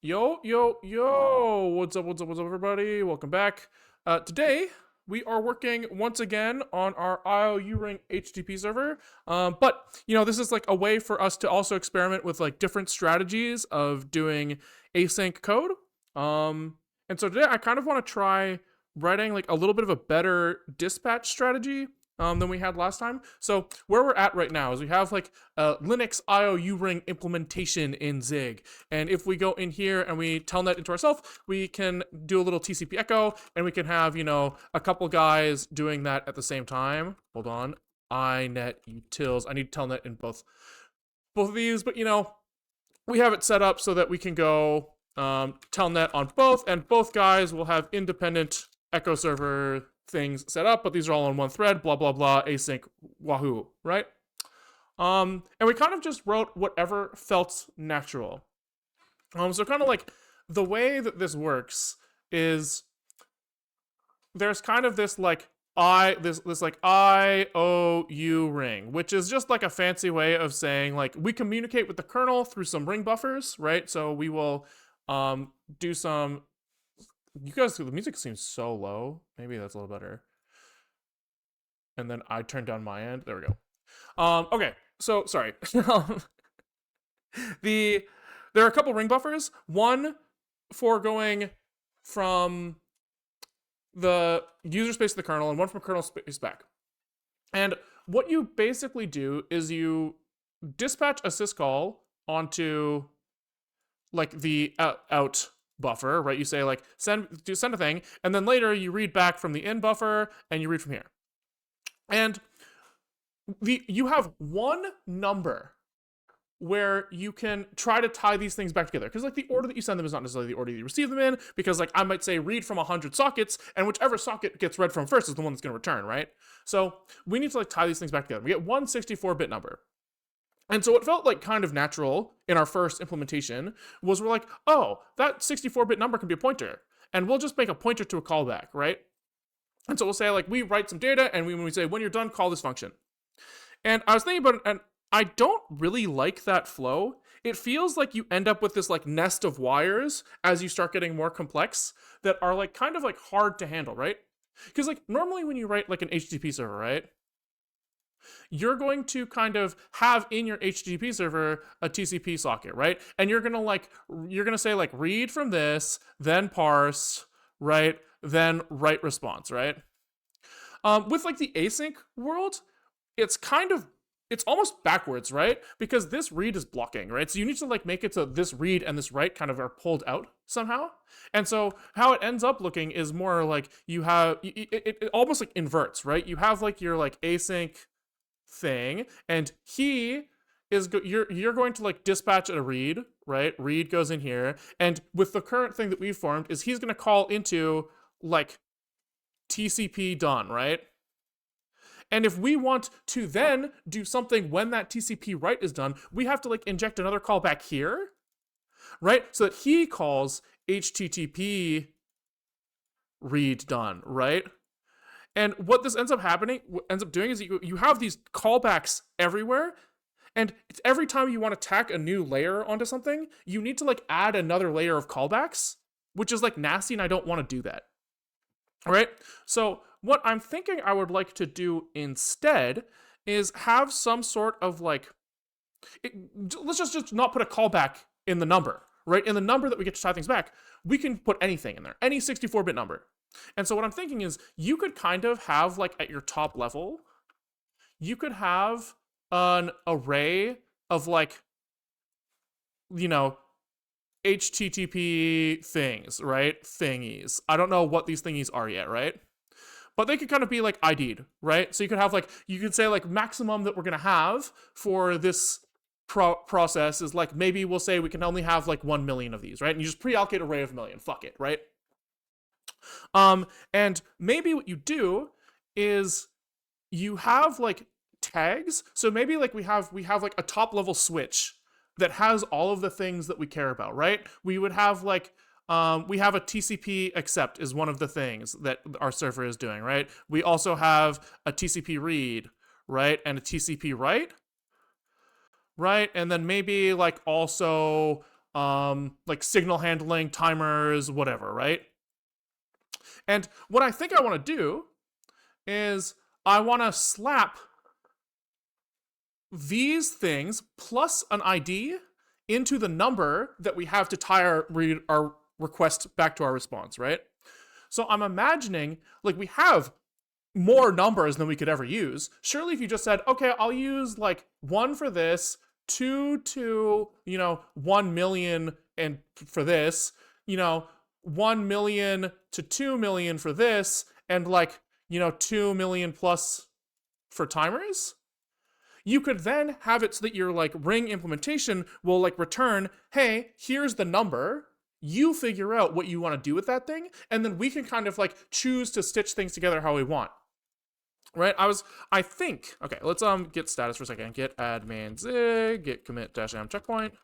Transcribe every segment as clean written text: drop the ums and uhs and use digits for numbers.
Yo, what's up, everybody? Welcome back. Today, we are working once again on our IOU ring HTTP server. But this is like a way for us to also experiment with like different strategies of doing async code. And so today, I kind of want to try writing like a little bit of a better dispatch strategy than we had last time. So where we're at right now is we have like a Linux IOU ring implementation in Zig. And if we go in here and we telnet into ourselves, we can do a little TCP echo and we can have, a couple guys doing that at the same time. Hold on. inet utils. I need telnet in both of these, but we have it set up so that we can go telnet on both, and both guys will have independent echo server things set up, but these are all on one thread, blah, blah, blah, async, wahoo, right? And we kind of just wrote whatever felt natural. So kind of like the way that this works is there's kind of this like this like IOU ring, which is just like a fancy way of saying like we communicate with the kernel through some ring buffers, right? So we will do some. You guys, the music seems so low. Maybe that's a little better. And then I turned down my end. There we go. Okay, so sorry. There are a couple ring buffers. One for going from the user space to the kernel, and one from kernel space back. And what you basically do is you dispatch a syscall onto like the out buffer, right? You say like send a thing, and then later you read back from the in buffer and you read from here. And you have one number where you can try to tie these things back together, because like the order that you send them is not necessarily the order that you receive them in, because like I might say read from 100 sockets, and whichever socket gets read from first is the one that's going to return, right? So we need to like tie these things back together. We get one 64-bit number. And so what felt like kind of natural in our first implementation was we're like, oh, that 64-bit number can be a pointer, and we'll just make a pointer to a callback, right? And so we'll say like we write some data, and when we say when you're done, call this function. And I was thinking about it, and I don't really like that flow. It feels like you end up with this like nest of wires as you start getting more complex that are like kind of like hard to handle, right? Because like normally when you write like an HTTP server, right, you're going to kind of have in your HTTP server a TCP socket, right? And you're gonna say like read from this, then parse, right? Then write response, right? With like the async world, it's almost backwards, right? Because this read is blocking, right? So you need to like make it so this read and this write kind of are pulled out somehow. And so how it ends up looking is more like you have it almost like inverts, right? You have like your like async thing, and you're going to like dispatch a read, right? Read goes in here, and with the current thing that we've formed is he's going to call into like TCP done, right? And if we want to then do something when that TCP write is done, we have to like inject another callback here, right? So that he calls HTTP read done, right? And what this ends up doing is you have these callbacks everywhere, and it's every time you want to tack a new layer onto something, you need to like add another layer of callbacks, which is like nasty, and I don't want to do that. All right? So what I'm thinking I would like to do instead is have some sort of like, let's just not put a callback in the number, right? In the number that we get to tie things back, we can put anything in there, any 64-bit number. And so what I'm thinking is you could kind of have like at your top level, you could have an array of like, HTTP things, right? Thingies. I don't know what these thingies are yet, right? But they could kind of be like ID'd, right? So you could have like, you could say like maximum that we're going to have for this process is like, maybe we'll say we can only have like 1 million of these, right? And you just pre-allocate array of million, fuck it, right? And maybe what you do is you have like tags. So maybe like we have like a top level switch that has all of the things that we care about, right? We would have like we have a TCP accept is one of the things that our server is doing, right? We also have a TCP read, right? And a TCP write, right? And then maybe like also like signal handling, timers, whatever, right? And what I think I want to do is I want to slap these things plus an ID into the number that we have to tie our request back to our response, right? So I'm imagining like we have more numbers than we could ever use. Surely if you just said, okay, I'll use like 1 for this, 2 to, 1 million and for this, 1 million to 2 million for this, and like, 2 million plus for timers, you could then have it so that your like ring implementation will like return, hey, here's the number. You figure out what you want to do with that thing, and then we can kind of like choose to stitch things together how we want. Right? I think, okay, let's get status for a second. Git admin zig, git commit -m checkpoint.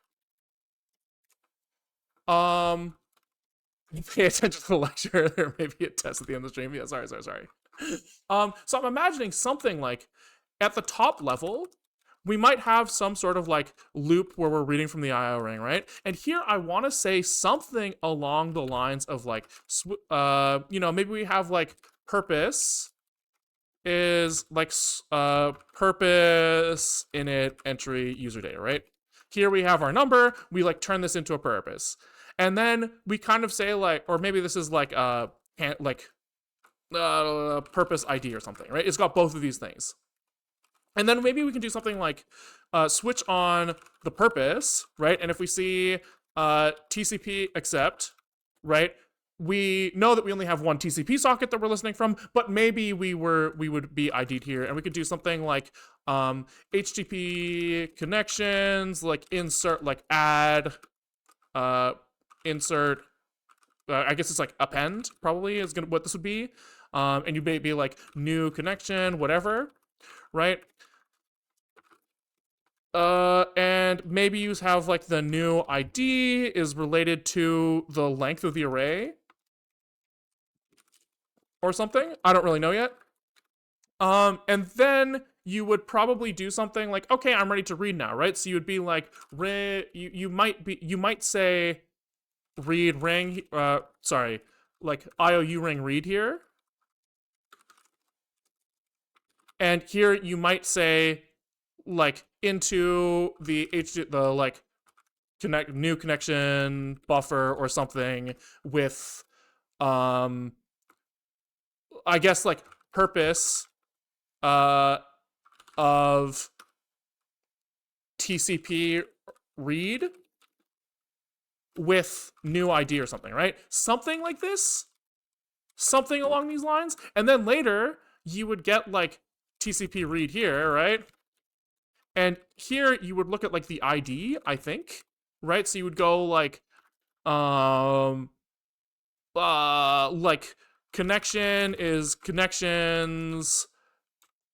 Pay attention to the lecture. There may be a test at the end of the stream. Yeah, sorry. So I'm imagining something like at the top level, we might have some sort of like loop where we're reading from the IO ring, right? And here I want to say something along the lines of like, maybe we have like purpose is like purpose init entry user data, right? Here we have our number. We like turn this into a purpose, and then we kind of say like, or maybe this is like purpose ID or something, right? It's got both of these things. And then maybe we can do something like switch on the purpose, right? And if we see TCP accept, right? We know that we only have one TCP socket that we're listening from, but maybe we would be ID'd here, and we could do something like HTTP connections, like insert, like add, insert. I guess it's like append probably is what this would be, and you may be like new connection, whatever, right? And maybe you have like the new ID is related to the length of the array or something. I don't really know yet. And then you would probably do something like, okay, I'm ready to read now, right? So you would be like, you might say read ring, like IOU ring read here. And here you might say like into the like new connection buffer or something with I guess like purpose of TCP read with new ID or something, right? Something like this, something along these lines. And then later you would get like TCP read here, right? And here you would look at like the ID, I think, right? So you would go like connection is connections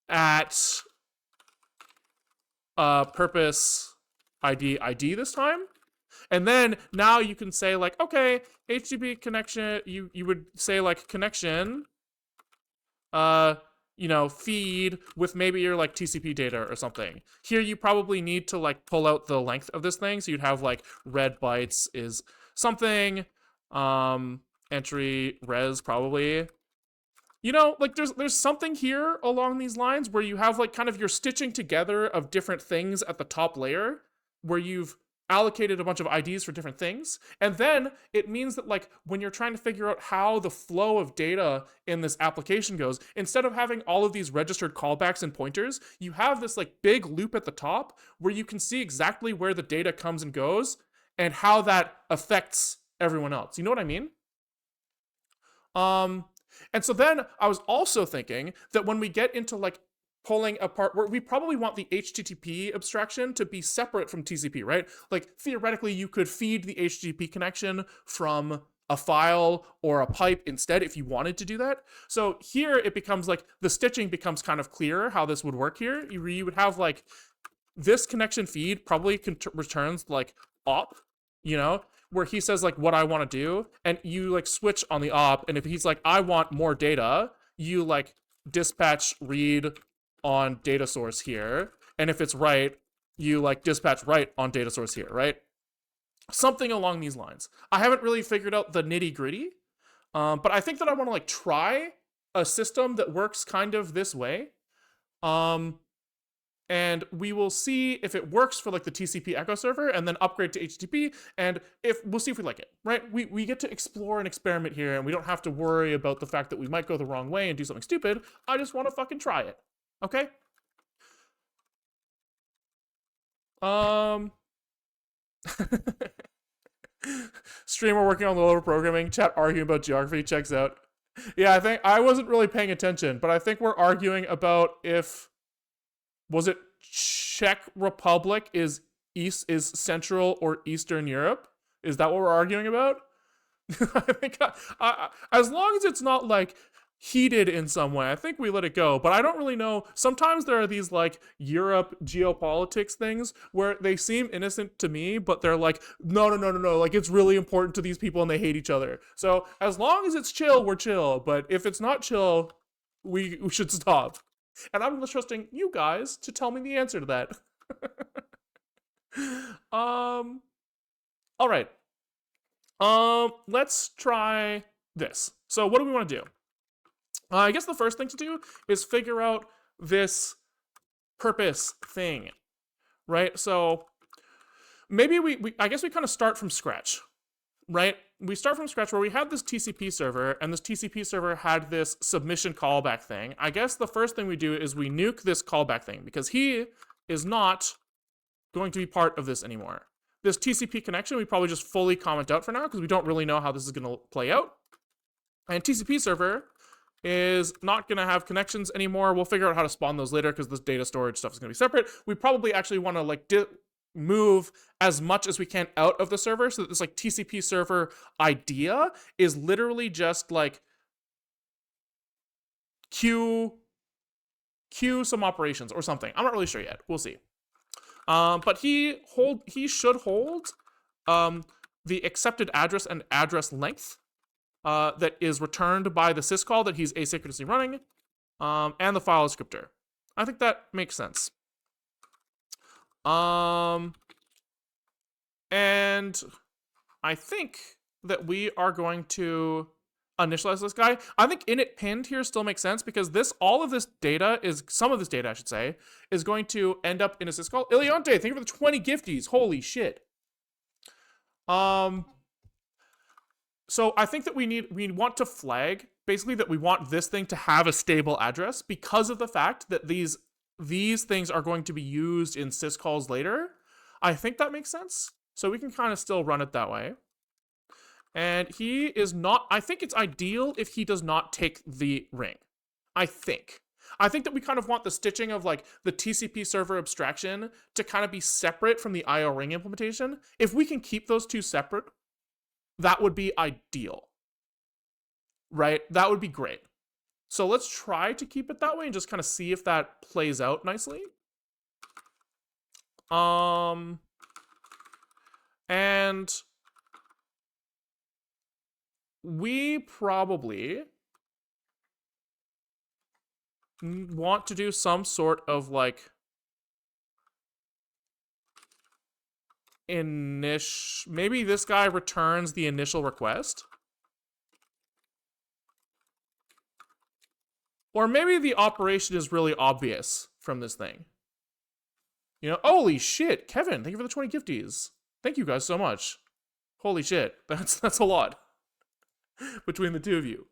at purpose ID this time. And then now you can say like, okay, HTTP connection, you would say like connection feed with maybe your like TCP data or something. Here you probably need to like pull out the length of this thing. So you'd have like red bytes is something, entry res probably. Like there's something here along these lines where you have like kind of your stitching together of different things at the top layer where you've allocated a bunch of IDs for different things. And then it means that like when you're trying to figure out how the flow of data in this application goes, instead of having all of these registered callbacks and pointers, you have this like big loop at the top where you can see exactly where the data comes and goes and how that affects everyone else. You know what I mean? And so then I was also thinking that when we get into like pulling apart, where we probably want the HTTP abstraction to be separate from TCP, right? Like theoretically, you could feed the HTTP connection from a file or a pipe instead if you wanted to do that. So here it becomes like the stitching becomes kind of clearer how this would work here. You would have like this connection feed probably returns like op, where he says like what I want to do, and you like switch on the op, and if he's like I want more data, you like dispatch read on data source here, and if it's right, you like dispatch write on data source here, right? Something along these lines. I haven't really figured out the nitty gritty, but I think that I want to like try a system that works kind of this way. Um, and we will see if it works for like the TCP echo server and then upgrade to HTTP. And if we'll see if we like it, right? We get to explore and experiment here, and we don't have to worry about the fact that we might go the wrong way and do something stupid. I just want to fucking try it. Okay? Um Streamer working on the lower programming, chat arguing about geography, checks out. Yeah, I think I wasn't really paying attention, but I think we're arguing about if was it Czech Republic is Central or Eastern Europe? Is that what we're arguing about? I think as long as it's not like heated in some way, I think we let it go. But I don't really know. Sometimes there are these like Europe geopolitics things where they seem innocent to me, but they're like, no, like it's really important to these people and they hate each other. So as long as it's chill, we're chill. But if it's not chill, we should stop. And I'm trusting you guys to tell me the answer to that. All right. Let's try this. So what do we want to do? I guess the first thing to do is figure out this purpose thing, right? So maybe I guess we kind of start from scratch, right? We start from scratch where we had this TCP server, and this TCP server had this submission callback thing. I guess the first thing we do is we nuke this callback thing, because he is not going to be part of this anymore. This TCP connection, we probably just fully comment out for now, because we don't really know how this is going to play out. And TCP server is not going to have connections anymore. We'll figure out how to spawn those later, because this data storage stuff is going to be separate. We probably actually want to like move as much as we can out of the server, so that this like TCP server idea is literally just like queue some operations or something. I'm not really sure yet. We'll see. But he should hold the accepted address and address length that is returned by the syscall that he's asynchronously running, and the file descriptor. I think that makes sense. And I think that we are going to initialize this guy. I think init pinned here still makes sense, because some of this data, I should say, is going to end up in a syscall. Iliante, thank you for the 20 gifties. Holy shit. So I think that we want to flag basically that we want this thing to have a stable address, because of the fact that these things are going to be used in syscalls later. I think that makes sense. So we can kind of still run it that way. And he is not, I think it's ideal if he does not take the ring. I think that we kind of want the stitching of like the TCP server abstraction to kind of be separate from the IO ring implementation. If we can keep those two separate, that would be ideal, right? That would be great. So let's try to keep it that way and just kind of see if that plays out nicely. And we probably want to do some sort of like maybe this guy returns the initial request. Or maybe the operation is really obvious from this thing. You know, holy shit, Kevin, thank you for the 20 gifties. Thank you guys so much. Holy shit, that's a lot between the two of you.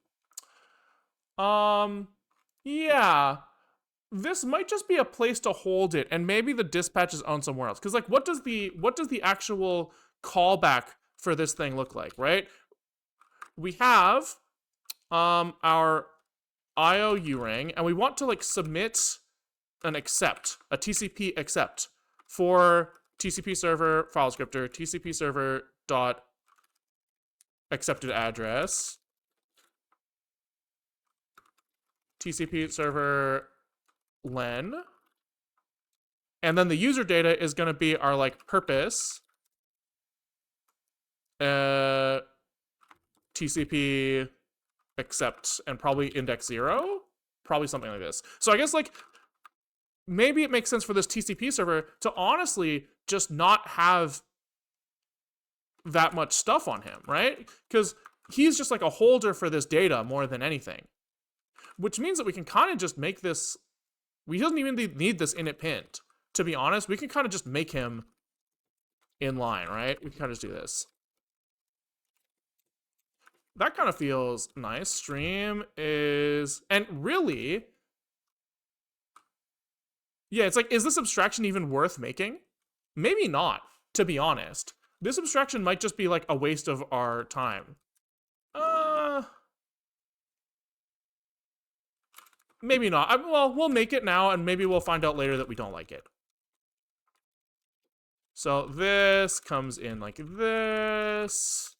Yeah. This might just be a place to hold it, and maybe the dispatch is on somewhere else. Because like, what does the actual callback for this thing look like, right? We have our IOU ring, and we want to like submit an accept, a TCP accept for TCP server file descriptor, TCP server dot accepted address, TCP server len, and then the user data is going to be our like purpose TCP accept, and probably index 0, probably something like this. So I guess like maybe it makes sense for this TCP server to honestly just not have that much stuff on him, right? Because he's just like a holder for this data more than anything. Which means that we can kind of just make this... We don't even need this init pinned. To be honest, we can kind of just make him in line, right? We can kind of just do this. That kind of feels nice. Stream is... And really... Yeah, it's like, is this abstraction even worth making? Maybe not, to be honest. This abstraction might just be like a waste of our time. Maybe not. Well, we'll make it now, and maybe we'll find out later that we don't like it. So this comes in like this.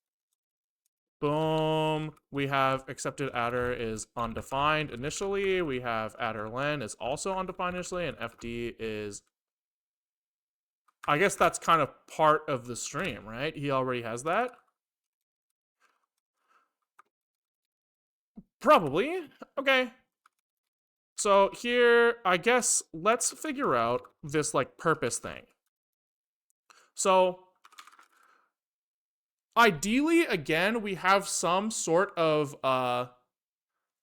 Boom. We have accepted adder is undefined initially. We have adder len is also undefined initially, and fd is... I guess that's kind of part of the stream, right? He already has that. Probably. Okay. So here, I guess, let's figure out this, like, purpose thing. So, ideally, again, we have some sort of,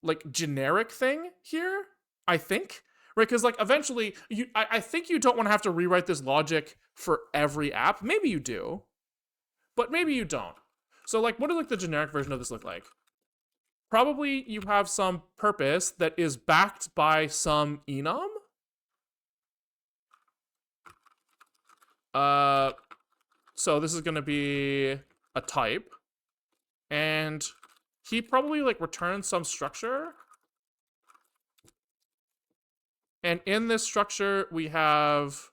like, generic thing here, I think. Right, because, like, eventually, I think you don't want to have to rewrite this logic for every app. Maybe you do, but maybe you don't. So, like, what does, like, the generic version of this look like? Probably you have some purpose that is backed by some enum. So this is going to be a type. And he probably, like, returns some structure. And in this structure, we have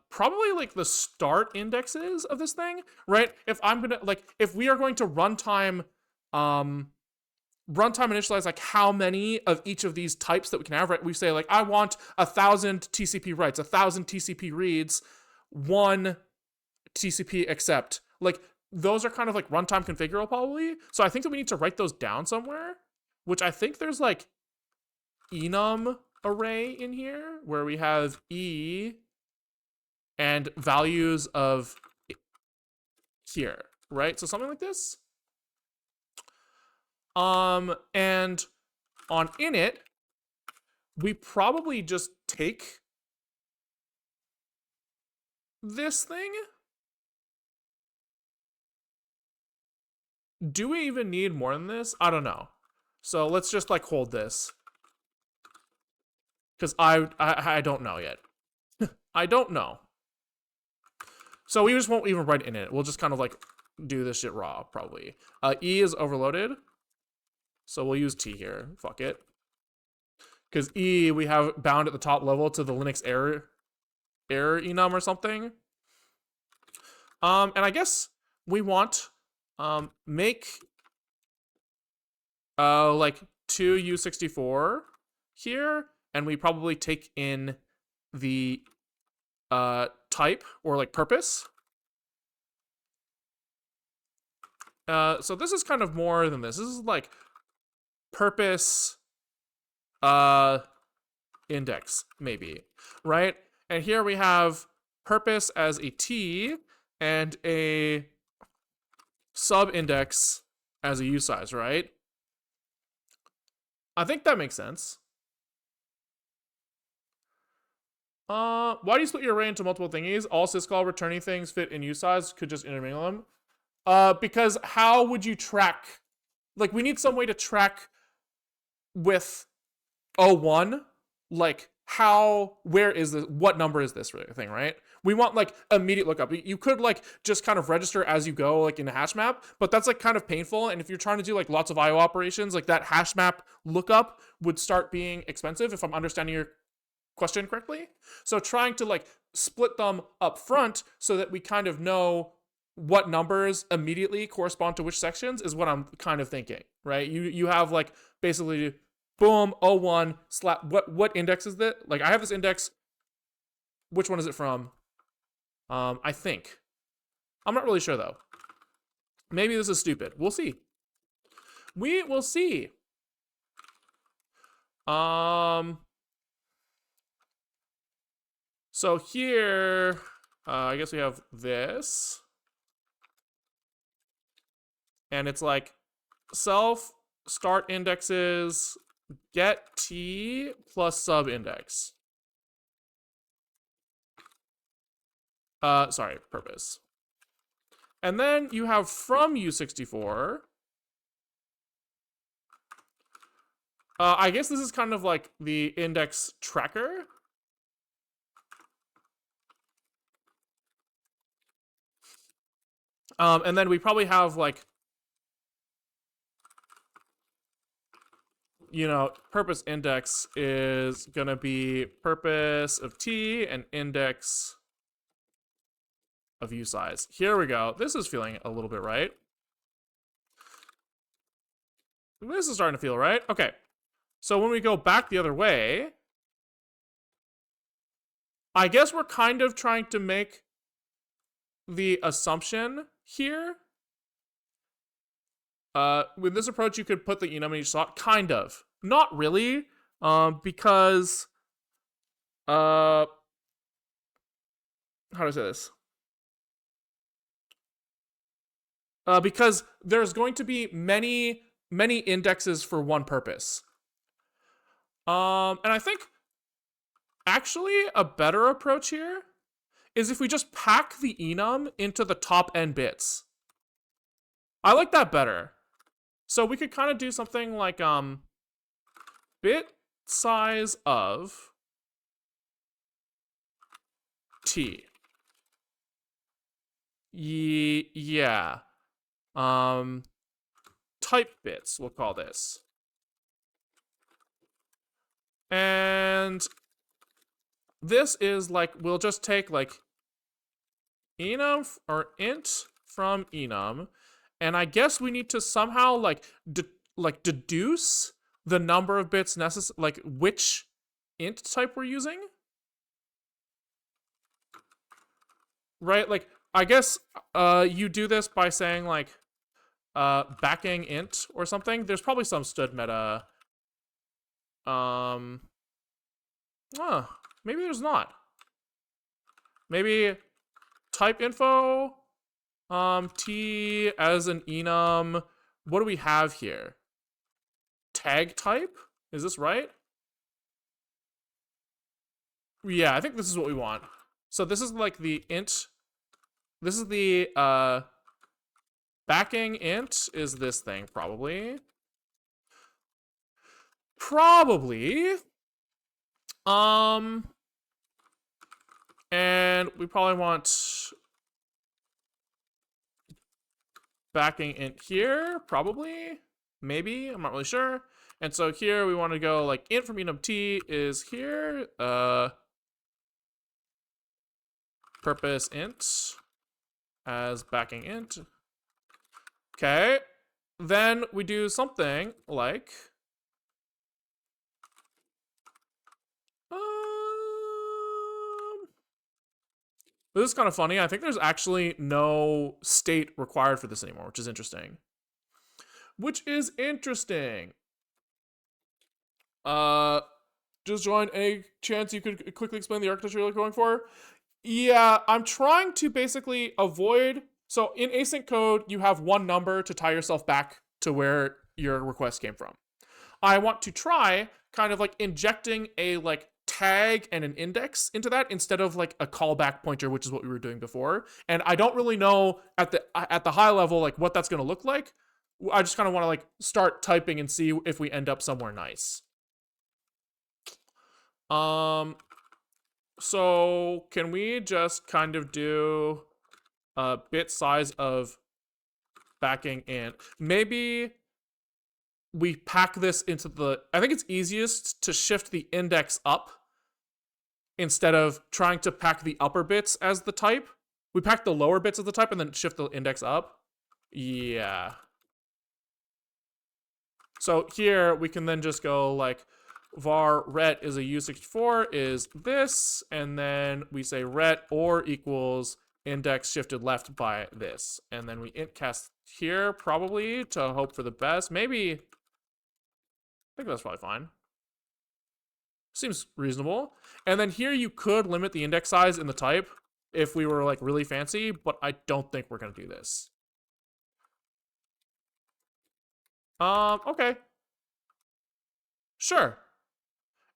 probably like the start indexes of this thing, right? If I'm gonna, like, if we are going to runtime initialize like how many of each of these types that we can have, right? We say like, I want 1,000 TCP writes, 1,000 TCP reads, 1 TCP accept. Like, those are kind of like runtime configurable probably. So I think that we need to write those down somewhere, which I think there's like enum array in here where we have e and values of here, right? So something like this. And on init, we probably just take this thing. Do we even need more than this? I don't know. So let's just like hold this. Because I don't know yet. I don't know. So we just won't even write in it. We'll just kind of like do this shit raw, probably. E is overloaded. So we'll use T here. Fuck it. Because E, we have bound at the top level to the Linux error enum or something. And I guess we want make like 2U64 here. And we probably take in the type or like purpose. So this is kind of more than this. This is like purpose index, maybe, right? And here we have purpose as a T and a sub index as a U size, right? I think that makes sense. Why do you split your array into multiple thingies? All syscall returning things fit in usize, could just intermingle them. Because how would you track? Like, we need some way to track with O1, like where is this, what number is this thing, right? We want like immediate lookup. You could like just kind of register as you go, like in a hash map, but that's like kind of painful. And if you're trying to do like lots of IO operations, like that hash map lookup would start being expensive, if I'm understanding your question correctly. So trying to like split them up front so that we kind of know what numbers immediately correspond to which sections is what I'm kind of thinking, right? You have like basically boom, O1 slap, what index is that? Like I have this index. Which one is it from? I think. I'm not really sure though. Maybe this is stupid. We'll see. We will see. So here I guess we have this. And it's like self start indexes get t plus sub index. Sorry, purpose. And then you have from U64. I guess this is kind of like the index tracker. And then we probably have like, you know, purpose index is gonna be purpose of t and index of u size. Here we go. This is feeling a little bit right. This is starting to feel right. Okay. So when we go back the other way, I guess we're kind of trying to make the assumption here. With this approach, you could put the enum in each slot. Kind of. Not really. Because how do I say this? Because there's going to be many indexes for one purpose. And I think actually a better approach here is if we just pack the enum into the top n bits. I like that better. So we could kind of do something like bit size of t. Yeah. Type bits, we'll call this. And this is like, we'll just take like enum or int from enum, and I guess we need to somehow like deduce the number of bits necessary, like which int type we're using. Right? Like, I guess you do this by saying like backing int or something. There's probably some stud meta. Maybe there's not. Maybe type info t as an enum. What do we have here? Tag type? Is this right? Yeah, I think this is what we want. So this is like the int. This is the backing int is this thing, probably. And we probably want backing int here, probably. Maybe, I'm not really sure. And so here we want to go like int from enum t is here. Purpose int as backing int. Okay. Then we do something like this is kind of funny. I think there's actually no state required for this anymore, which is interesting. Just join. Any chance you could quickly explain the architecture you're going for? Yeah, I'm trying to basically avoid. So in async code, you have one number to tie yourself back to where your request came from. I want to try kind of like injecting a like tag and an index into that instead of like a callback pointer, which is what we were doing before. And I don't really know at the high level like what that's going to look like. I just kind of want to like start typing and see if we end up somewhere nice. So can we just kind of do a bit size of backing int? Maybe we pack this into the, I think it's easiest to shift the index up instead of trying to pack the upper bits as the type. We pack the lower bits as the type and then shift the index up. Yeah. So here we can then just go like var ret is a u64 is this, and then we say ret or equals index shifted left by this, and then we int cast here probably to hope for the best. Maybe, I think that's probably fine. Seems reasonable. And then here you could limit the index size in the type if we were like really fancy, but I don't think we're gonna do this. Okay. Sure.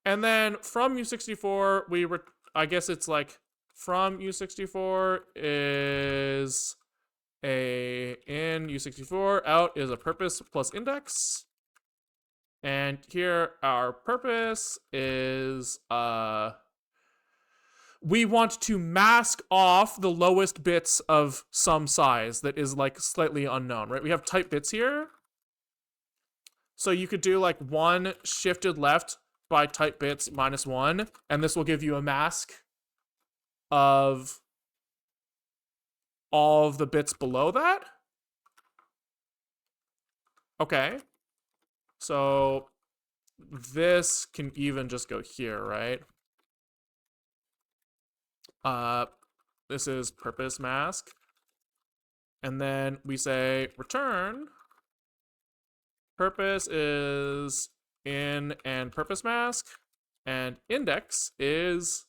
And then from U64, I guess it's like from U64 is a in U64, out is a purpose plus index. And here our purpose is we want to mask off the lowest bits of some size that is like slightly unknown, right? We have type bits here. So you could do like 1 shifted left by type bits -1, and this will give you a mask of all of the bits below that. Okay. So this can even just go here, right? This is purpose mask. And then we say return. Purpose is in and purpose mask. And index is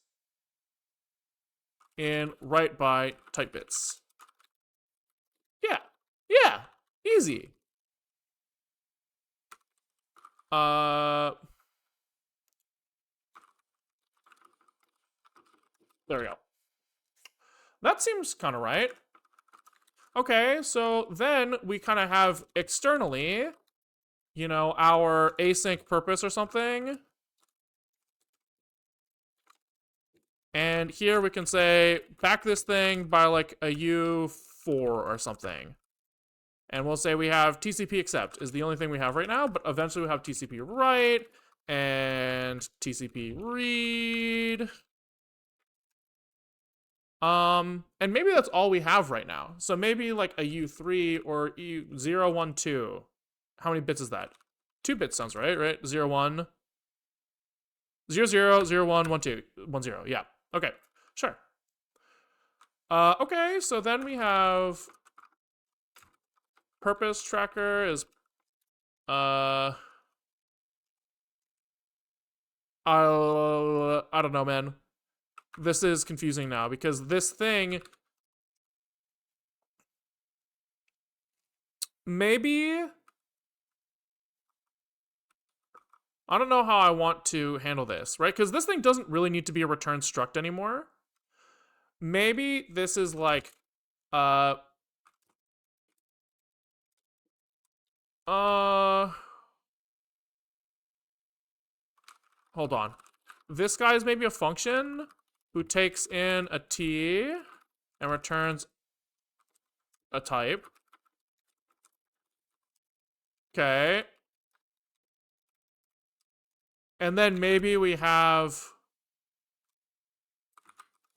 in right by type bits. Yeah. Yeah. Easy. There we go. That seems kind of right. Okay, so then we kind of have externally, you know, our async purpose or something. And here we can say, back this thing by like a U4 or something. And we'll say we have TCP accept is the only thing we have right now, but eventually we have TCP write and TCP read. And maybe that's all we have right now. So maybe like a U3 or U012. How many bits is that? 2 bits sounds right, right? 0, 1. 0, 0, 0, 1, 1, 2, 1, 0. Yeah. Okay. Sure. Okay, so then we have purpose tracker is I don't know, man. This is confusing now because this thing maybe I don't know how I want to handle this, right? Because this thing doesn't really need to be a return struct anymore. Maybe this is like hold on. This guy is maybe a function who takes in a T and returns a type. Okay. And then maybe we have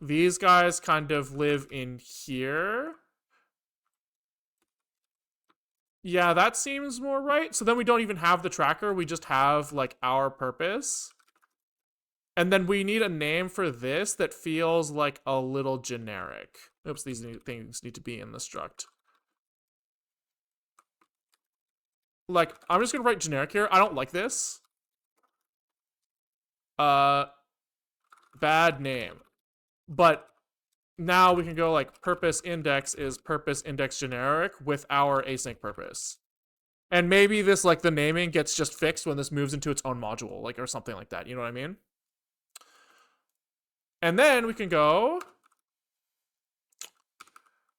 these guys kind of live in here. Yeah, that seems more right. So then we don't even have the tracker. We just have like our purpose. And then we need a name for this that feels like a little generic. Oops, these things need to be in the struct. Like, I'm just gonna write generic here. I don't like this. Bad name. But now we can go like purpose index is purpose index generic with our async purpose. And maybe this, like, the naming gets just fixed when this moves into its own module, like, or something like that. You know what I mean? And then we can go,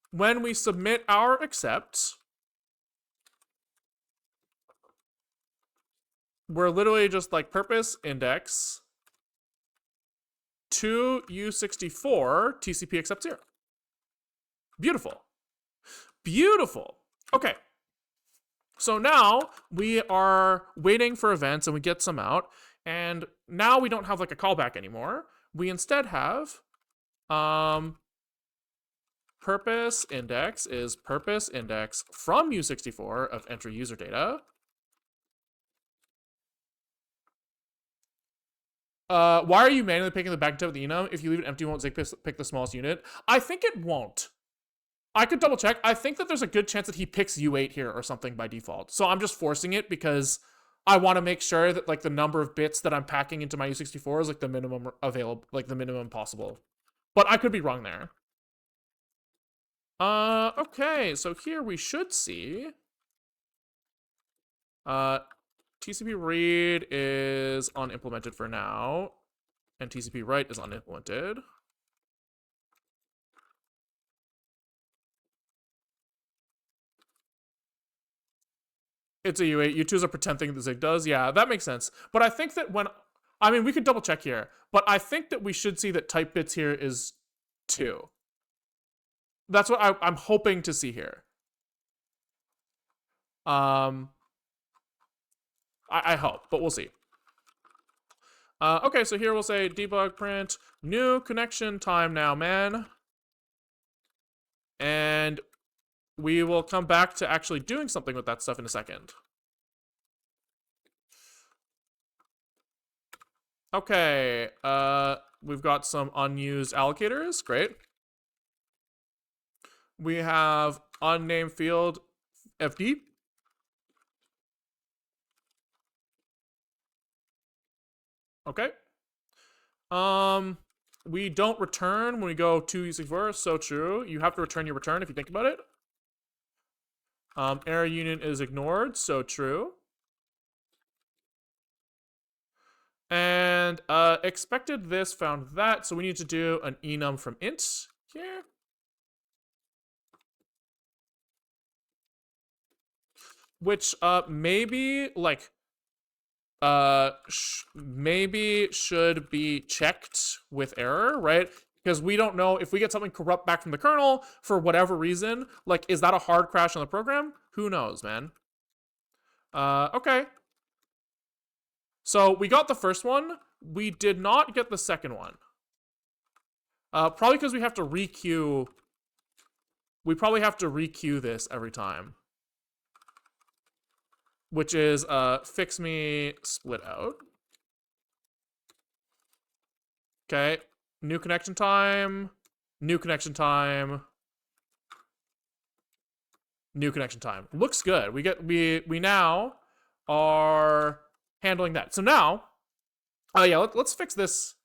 when we submit our accept, we're literally just like purpose index to U64 TCP accept 0. Beautiful. Beautiful. Okay. So now we are waiting for events and we get some out. And now we don't have like a callback anymore. We instead have purpose index is purpose index from U64 of entry user data. Why are you manually picking the back tab with the enum? If you leave it empty, won't Zig pick the smallest unit? I think it won't. I could double check. I think that there's a good chance that he picks U8 here or something by default. So I'm just forcing it because I want to make sure that like the number of bits that I'm packing into my U64 is like the minimum available, like the minimum possible. But I could be wrong there. Okay, so here we should see TCP read is unimplemented for now, and TCP write is unimplemented. It's a U8. U2 is a pretend thing that Zig does. Yeah, that makes sense. But I think that I mean, we could double check here, but I think that we should see that type bits here is 2. That's what I'm hoping to see here. I hope, but we'll see. Okay, so here we'll say debug print new connection time now, man. And we will come back to actually doing something with that stuff in a second. Okay, we've got some unused allocators. Great. We have unnamed field FD. Okay. We don't return when we go to EC4. So true. You have to return your return if you think about it. Error union is ignored. So true. And expected this, found that. So we need to do an enum from int here. Which maybe like maybe should be checked with error, right? Because we don't know if we get something corrupt back from the kernel for whatever reason. Like, is that a hard crash on the program? Who knows, man? Okay. So we got the first one. We did not get the second one. Probably because we have to requeue. We probably have to requeue this every time. Which is fix me split out. Okay. New connection time. New connection time. New connection time. Looks good. We now are handling that. So now, yeah, let's fix this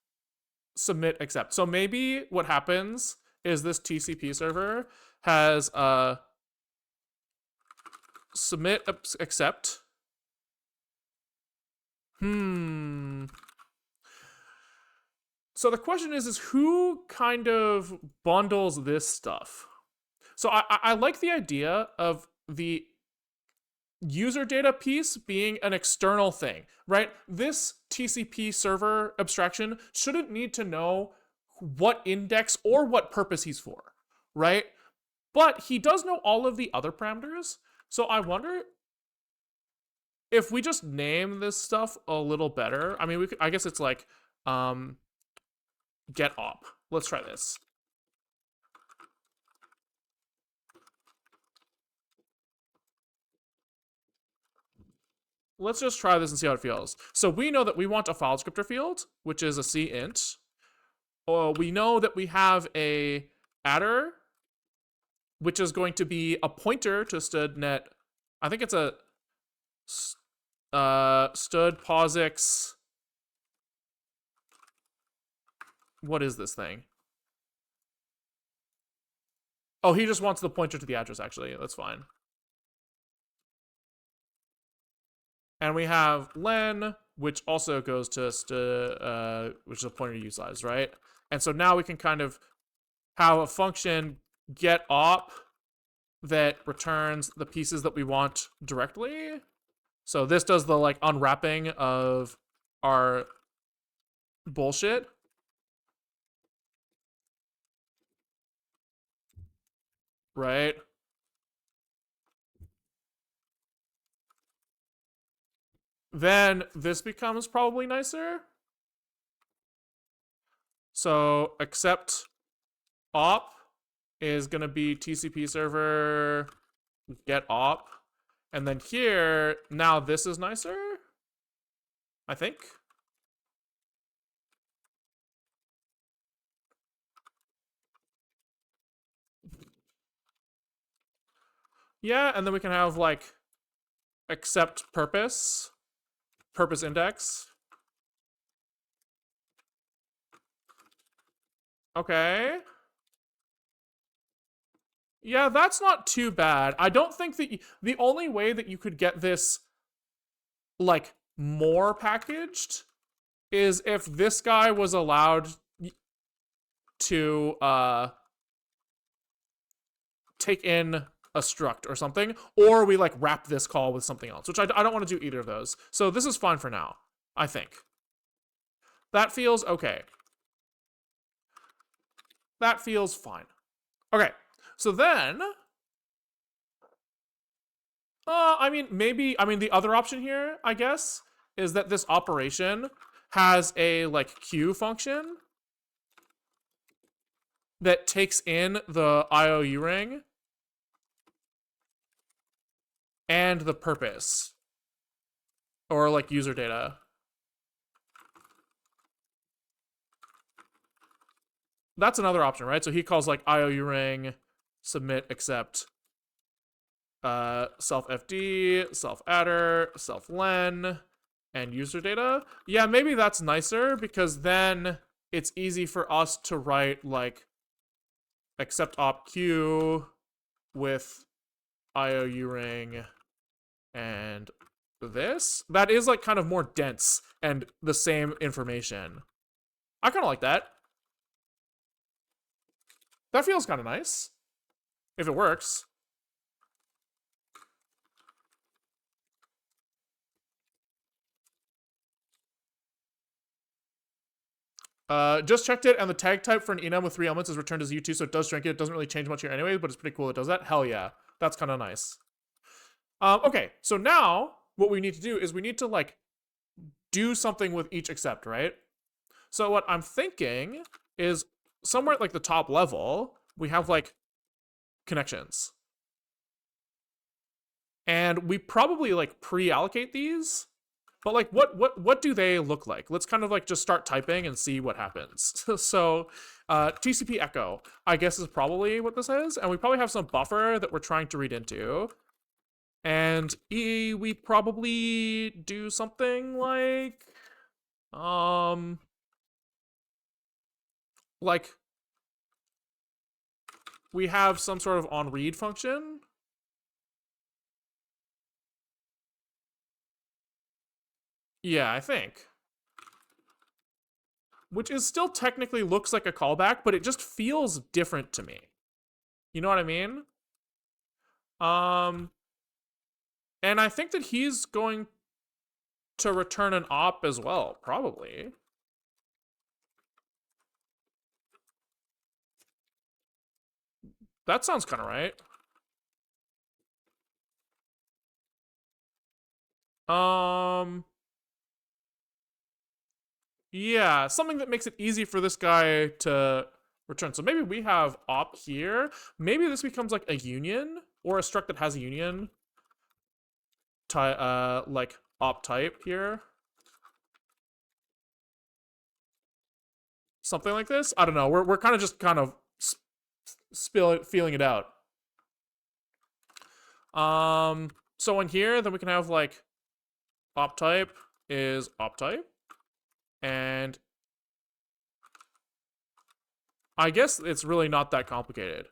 submit accept. So maybe what happens is this TCP server has submit accept. So the question is who kind of bundles this stuff? So I like the idea of the user data piece being an external thing, right? This TCP server abstraction shouldn't need to know what index or what purpose he's for, right? But he does know all of the other parameters. So I wonder if we just name this stuff a little better. I mean, I guess it's like get op. Let's try this. Let's just try this and see how it feels. So we know that we want a file descriptor field, which is a cint. We know that we have a adder, which is going to be a pointer to studnet. I think it's a stud posix. What is this thing? Oh, he just wants the pointer to the address, actually. That's fine. And we have len, which also goes to which is a pointer to useIs, right? And so now we can kind of have a function get op that returns the pieces that we want directly. So this does the like unwrapping of our bullshit. Right? Then this becomes probably nicer. So accept op is going to be TCP server get op. And then here, now this is nicer, I think. Yeah, and then we can have like accept purpose index. Okay. Yeah, that's not too bad. I don't think that the only way that you could get this like more packaged is if this guy was allowed to take in a struct or something, or we like wrap this call with something else, which I don't want to do either of those. So this is fine for now, I think. That feels okay. That feels fine. Okay, so then, I mean, maybe, I mean, the other option here, I guess, is that this operation has a like queue function that takes in the IOU ring and the purpose, or like user data. That's another option, right? So he calls like IOU ring, submit, accept, self FD, self adder, self len, and user data. Yeah, maybe that's nicer because then it's easy for us to write like accept op q with IOU ring and this. That is like kind of more dense and the same information. I kind of like that. That feels kind of nice. If it works. Just checked it, and the tag type for an enum with 3 elements is returned as U2, so it does shrink it. It doesn't really change much here anyway, but it's pretty cool it does that. Hell yeah. That's kind of nice. Okay, so now what we need to do is we need to, like, do something with each accept, right? So what I'm thinking is somewhere at, like, the top level, we have, like, connections. And we probably, like, pre-allocate these. But like, what do they look like? Let's kind of like just start typing and see what happens. So, TCP echo, I guess is probably what this is, and we probably have some buffer that we're trying to read into, and we probably do something like we have some sort of on read function. Yeah, I think. Which is still technically looks like a callback, but it just feels different to me. You know what I mean? And I think that he's going to return an op as well, probably. That sounds kind of right. Yeah, something that makes it easy for this guy to return. So maybe we have op here. Maybe this becomes like a union or a struct that has a union. Like op type here. Something like this. I don't know. We're kind of just kind of feeling it out. So in here, then we can have like op type is op type. And I guess it's really not that complicated.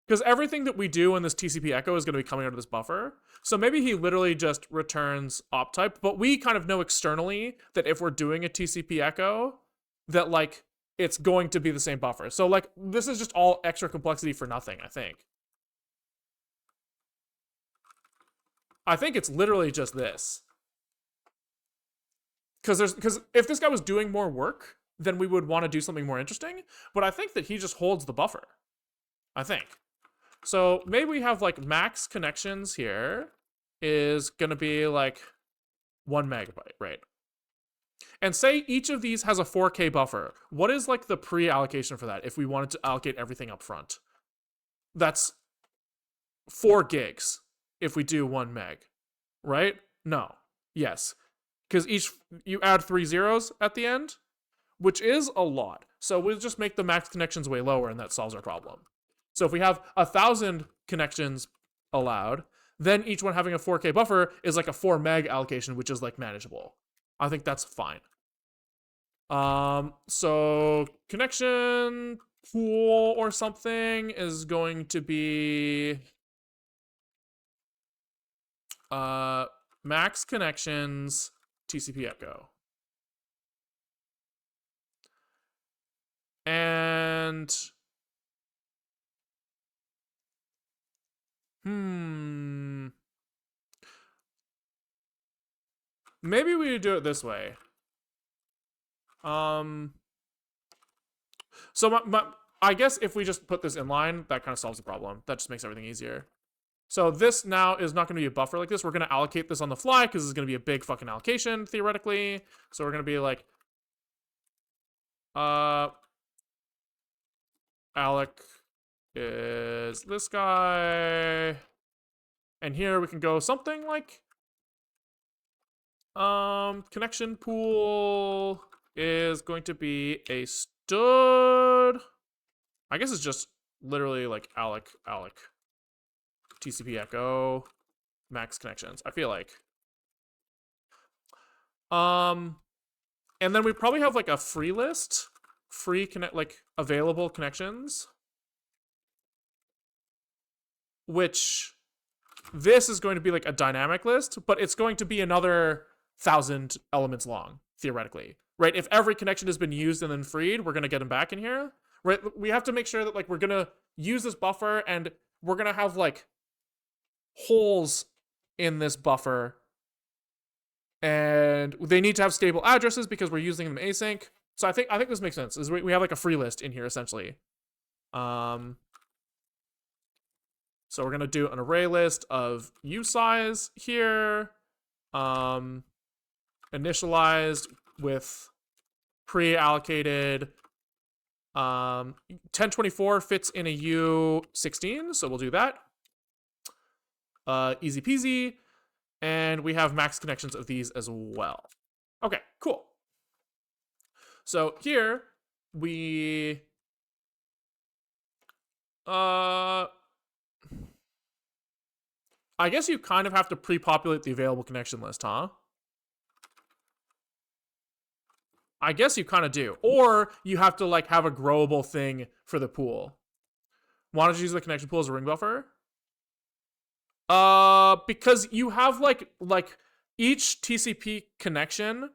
Because everything that we do in this TCP echo is going to be coming out of this buffer. So maybe he literally just returns op type, but we kind of know externally that if we're doing a TCP echo, that like it's going to be the same buffer. So like this is just all extra complexity for nothing, I think. I think it's literally just this. Because if this guy was doing more work, then we would want to do something more interesting. But I think that he just holds the buffer. I think. So maybe we have like max connections here is going to be like 1 megabyte, right? And say each of these has a 4K buffer. What is like the pre-allocation for that if we wanted to allocate everything up front? That's 4 gigs if we do 1 meg, right? No. Yes. Because you add 3 zeros at the end, which is a lot. So we'll just make the max connections way lower, and that solves our problem. So if we have 1,000 connections allowed, then each one having a 4K buffer is like a 4 meg allocation, which is like manageable. I think that's fine. So connection pool or something is going to be max connections TCP echo. And maybe we do it this way. So I guess if we just put this in line, that kind of solves the problem. That just makes everything easier. So this now is not going to be a buffer like this. We're going to allocate this on the fly because this is going to be a big fucking allocation, theoretically. So we're going to be like, Alec is this guy. And here we can go something like, connection pool is going to be a stud. I guess it's just literally like Alec, TCP echo, max connections. I feel like. And then we probably have like a free list, like available connections, which this is going to be like a dynamic list, but it's going to be another 1,000 elements long, theoretically, right? If every connection has been used and then freed, we're going to get them back in here, right? We have to make sure that like we're going to use this buffer and we're going to have like holes in this buffer, and they need to have stable addresses because we're using them async. So I think this makes sense. Is we have like a free list in here essentially. So we're gonna do an array list of usize here, initialized with pre-allocated. 1024 fits in a U16, so we'll do that. Easy peasy. And we have max connections of these as well. Okay, cool. So here we I guess you kind of have to pre-populate the available connection list, huh? I guess you kind of do. Or you have to like have a growable thing for the pool. Why don't you use the connection pool as a ring buffer? Because you have like each TCP connection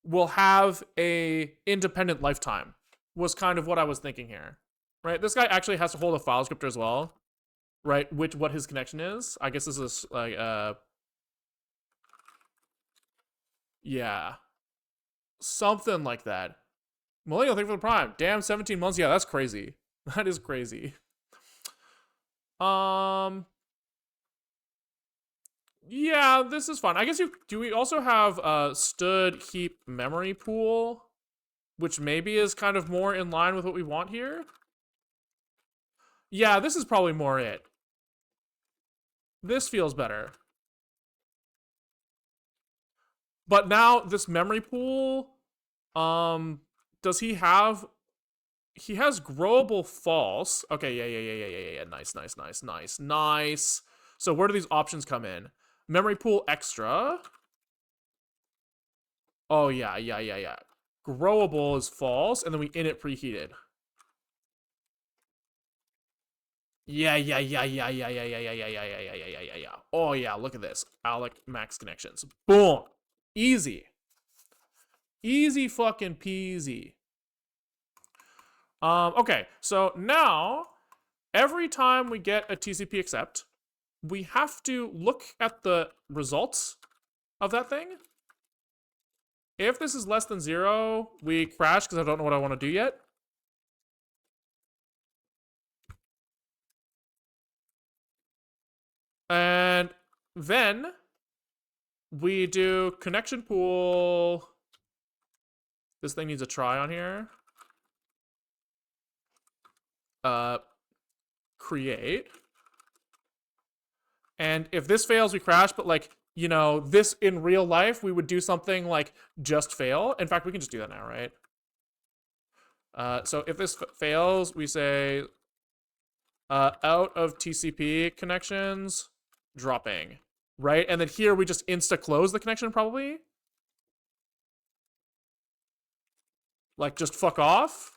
will have a independent lifetime, was kind of what I was thinking here. Right? This guy actually has to hold a file descriptor as well. Right? What his connection is. I guess this is like yeah. Something like that. Millennial, thank you for the prime. Damn, 17 months. Yeah, that's crazy. That is crazy. Yeah, this is fun. I guess do we also have stud heap memory pool, which maybe is kind of more in line with what we want here? Yeah, this is probably more it. This feels better. But now this memory pool, does he have? He has growable false. Okay, yeah. Nice. So where do these options come in? Memory pool extra. Oh yeah. Growable is false, and then we init preheated. Yeah. Oh yeah, look at this. Alec max connections. Boom. Easy fucking peasy. Okay, so now every time we get a TCP accept, we have to look at the results of that thing. If this is less than 0, we crash because I don't know what I want to do yet. And then we do connection pool. This thing needs a try on here. Create. And if this fails, we crash, but like, you know, this in real life, we would do something like just fail. In fact, we can just do that now, right? So if this fails, we say out of TCP connections, dropping, right? And then here we just insta-close the connection probably. Like just fuck off.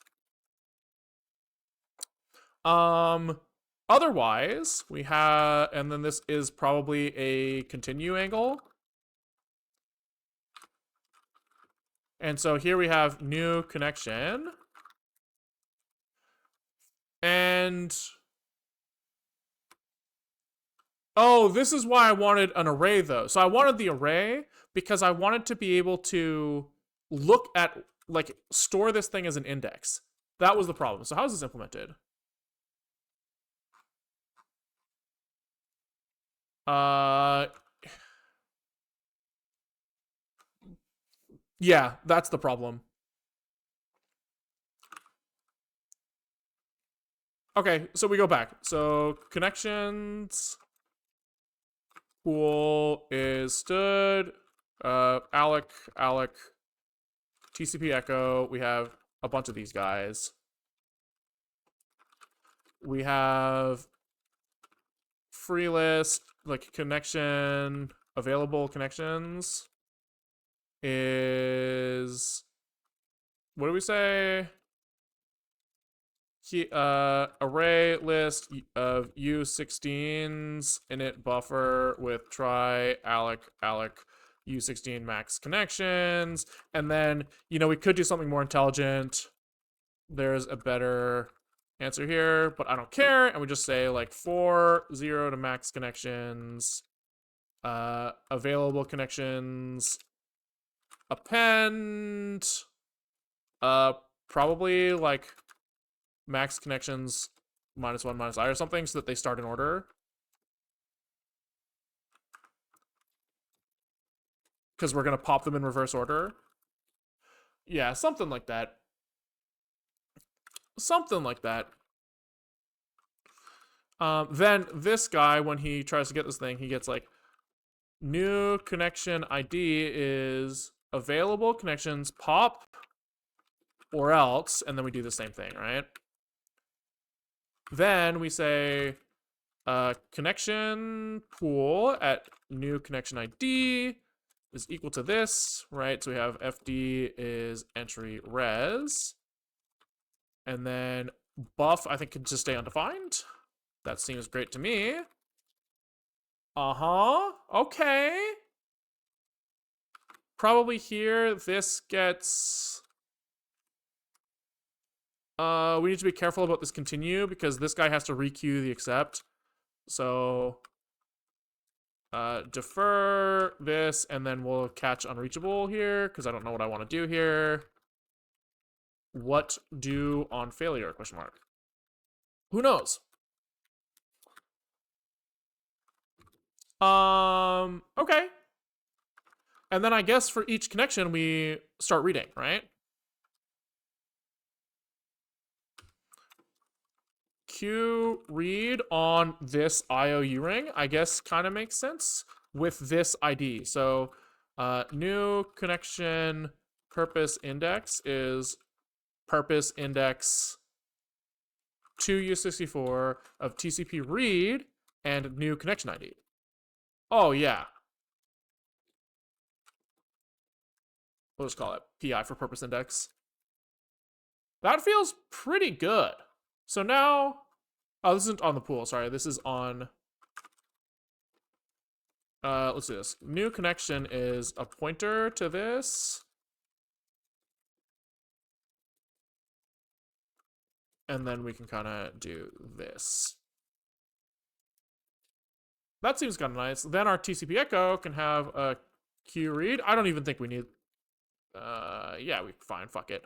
Otherwise, we have, and then this is probably a continue angle. And so here we have new connection. And oh, this is why I wanted an array though. So I wanted the array because I wanted to be able to look at, like, store this thing as an index. That was the problem. So how is this implemented? Yeah, that's the problem. Okay, so we go back. So connections pool is stood. Alec, TCP echo. We have a bunch of these guys. We have free list, like connection, available connections is, what do we say? Array list of U16s init buffer with try Alec U16 max connections. And then, we could do something more intelligent. There's a better answer here, but I don't care. And we just say like 0 to max connections, available connections, append, probably like max connections -1 -I or something so that they start in order. Because we're going to pop them in reverse order. Yeah, something like that. Something like that. Then this guy, when he tries to get this thing, he gets like new connection ID is available connections pop or else, and then we do the same thing, right? Then we say connection pool at new connection ID is equal to this, right? So we have FD is entry res. And then buff, I think, could just stay undefined. That seems great to me. Okay. Probably here, this gets... we need to be careful about this continue because this guy has to requeue the accept. So defer this, and then we'll catch unreachable here because I don't know what I want to do here. What do on failure? Question mark. Who knows? Okay. And then I guess for each connection we start reading, right? Q read on this IOU ring, I guess kind of makes sense with this ID. So new connection purpose index is purpose index 2U64 of TCP read and new connection ID. Oh, yeah. We'll just call it PI for purpose index. That feels pretty good. So now, oh, this isn't on the pool. Sorry, this is on, let's do this. New connection is a pointer to this. And then we can kind of do this. That seems kind of nice. Then our TCP echo can have a Q read. I don't even think we need, yeah, fine, fuck it.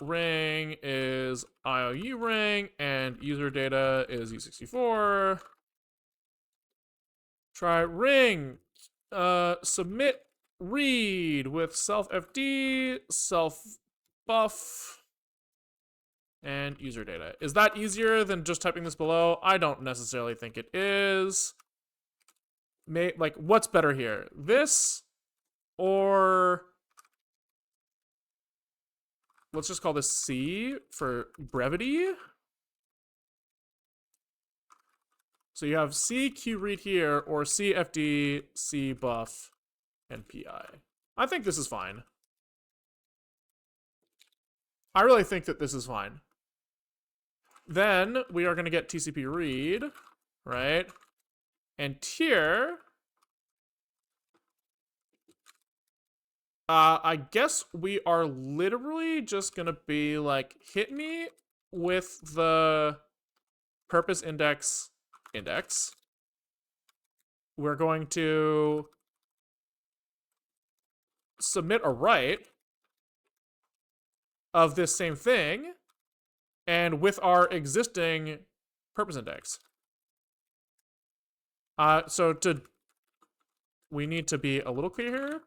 Ring is IOU ring, and user data is U64. Try ring. Submit read with self FD, self buff, and user data. Is that easier than just typing this below? I don't necessarily think it is. Like, what's better here? This or... Let's just call this C for brevity. So you have C Q read here, or C FD, C buff, and PI. I think this is fine. I really think that this is fine. Then we are going to get TCP read, right? And here, I guess we are literally just going to be like, hit me with the purpose index. We're going to submit a write of this same thing and with our existing purpose index. We need to be a little clear here.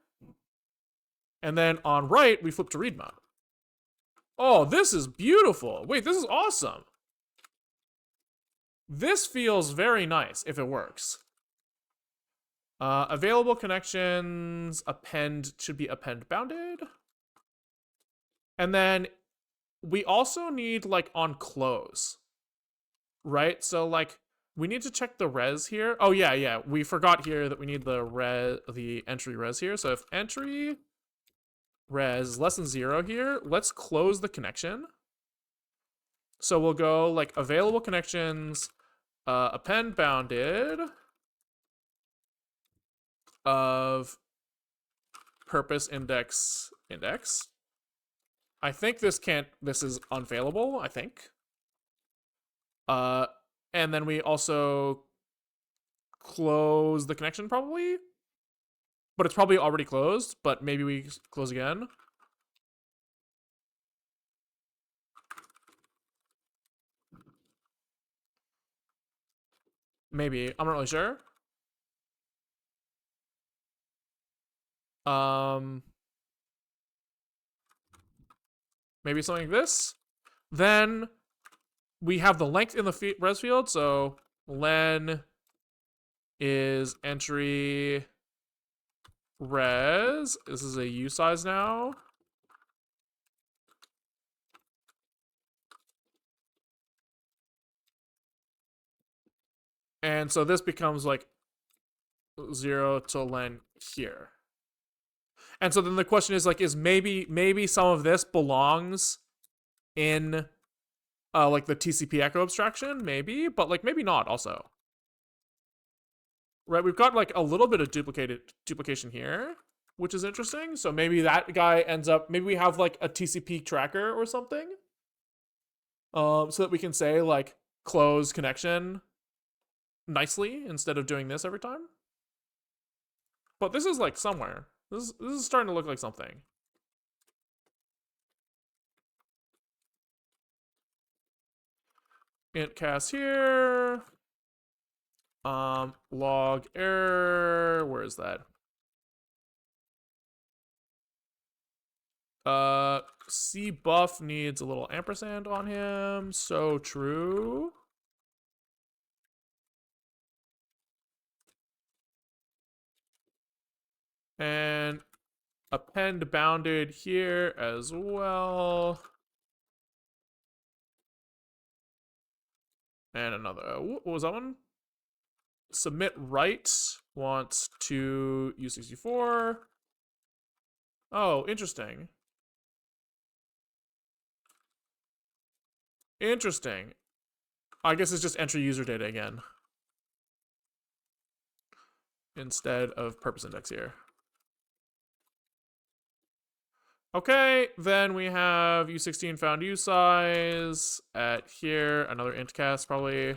And then on write, we flip to read mode. Oh, this is beautiful. Wait, this is awesome. This feels very nice if it works. Available connections, append, should be append bounded. And then we also need like on close, right? So like we need to check the res here. Oh yeah. We forgot here that we need the entry res here. So if entry res is less than 0 here, let's close the connection. So we'll go like available connections, append bounded of purpose index. I think this is unfailable, I think. And then we also close the connection probably. But it's probably already closed, but maybe we close again. Maybe. I'm not really sure. Maybe something like this. Then we have the length in the res field, so len is entry res. This is a U size now. And so this becomes like 0 to len here. And so then the question is like, is maybe some of this belongs in like the TCP echo abstraction, maybe, but like maybe not also. Right, we've got like a little bit of duplication here, which is interesting. So maybe that guy ends up, maybe we have like a TCP tracker or something. So that we can say like close connection nicely instead of doing this every time. But this is like somewhere. This is starting to look like something. Int cast here. Log error. Where is that? C buff needs a little ampersand on him. So true. And append bounded here as well. And another, what was that one? Submit write wants to U64. Oh, interesting. Interesting. I guess it's just entry user data again. Instead of purpose index here. Okay, then we have U16 found U size at here, another int cast probably.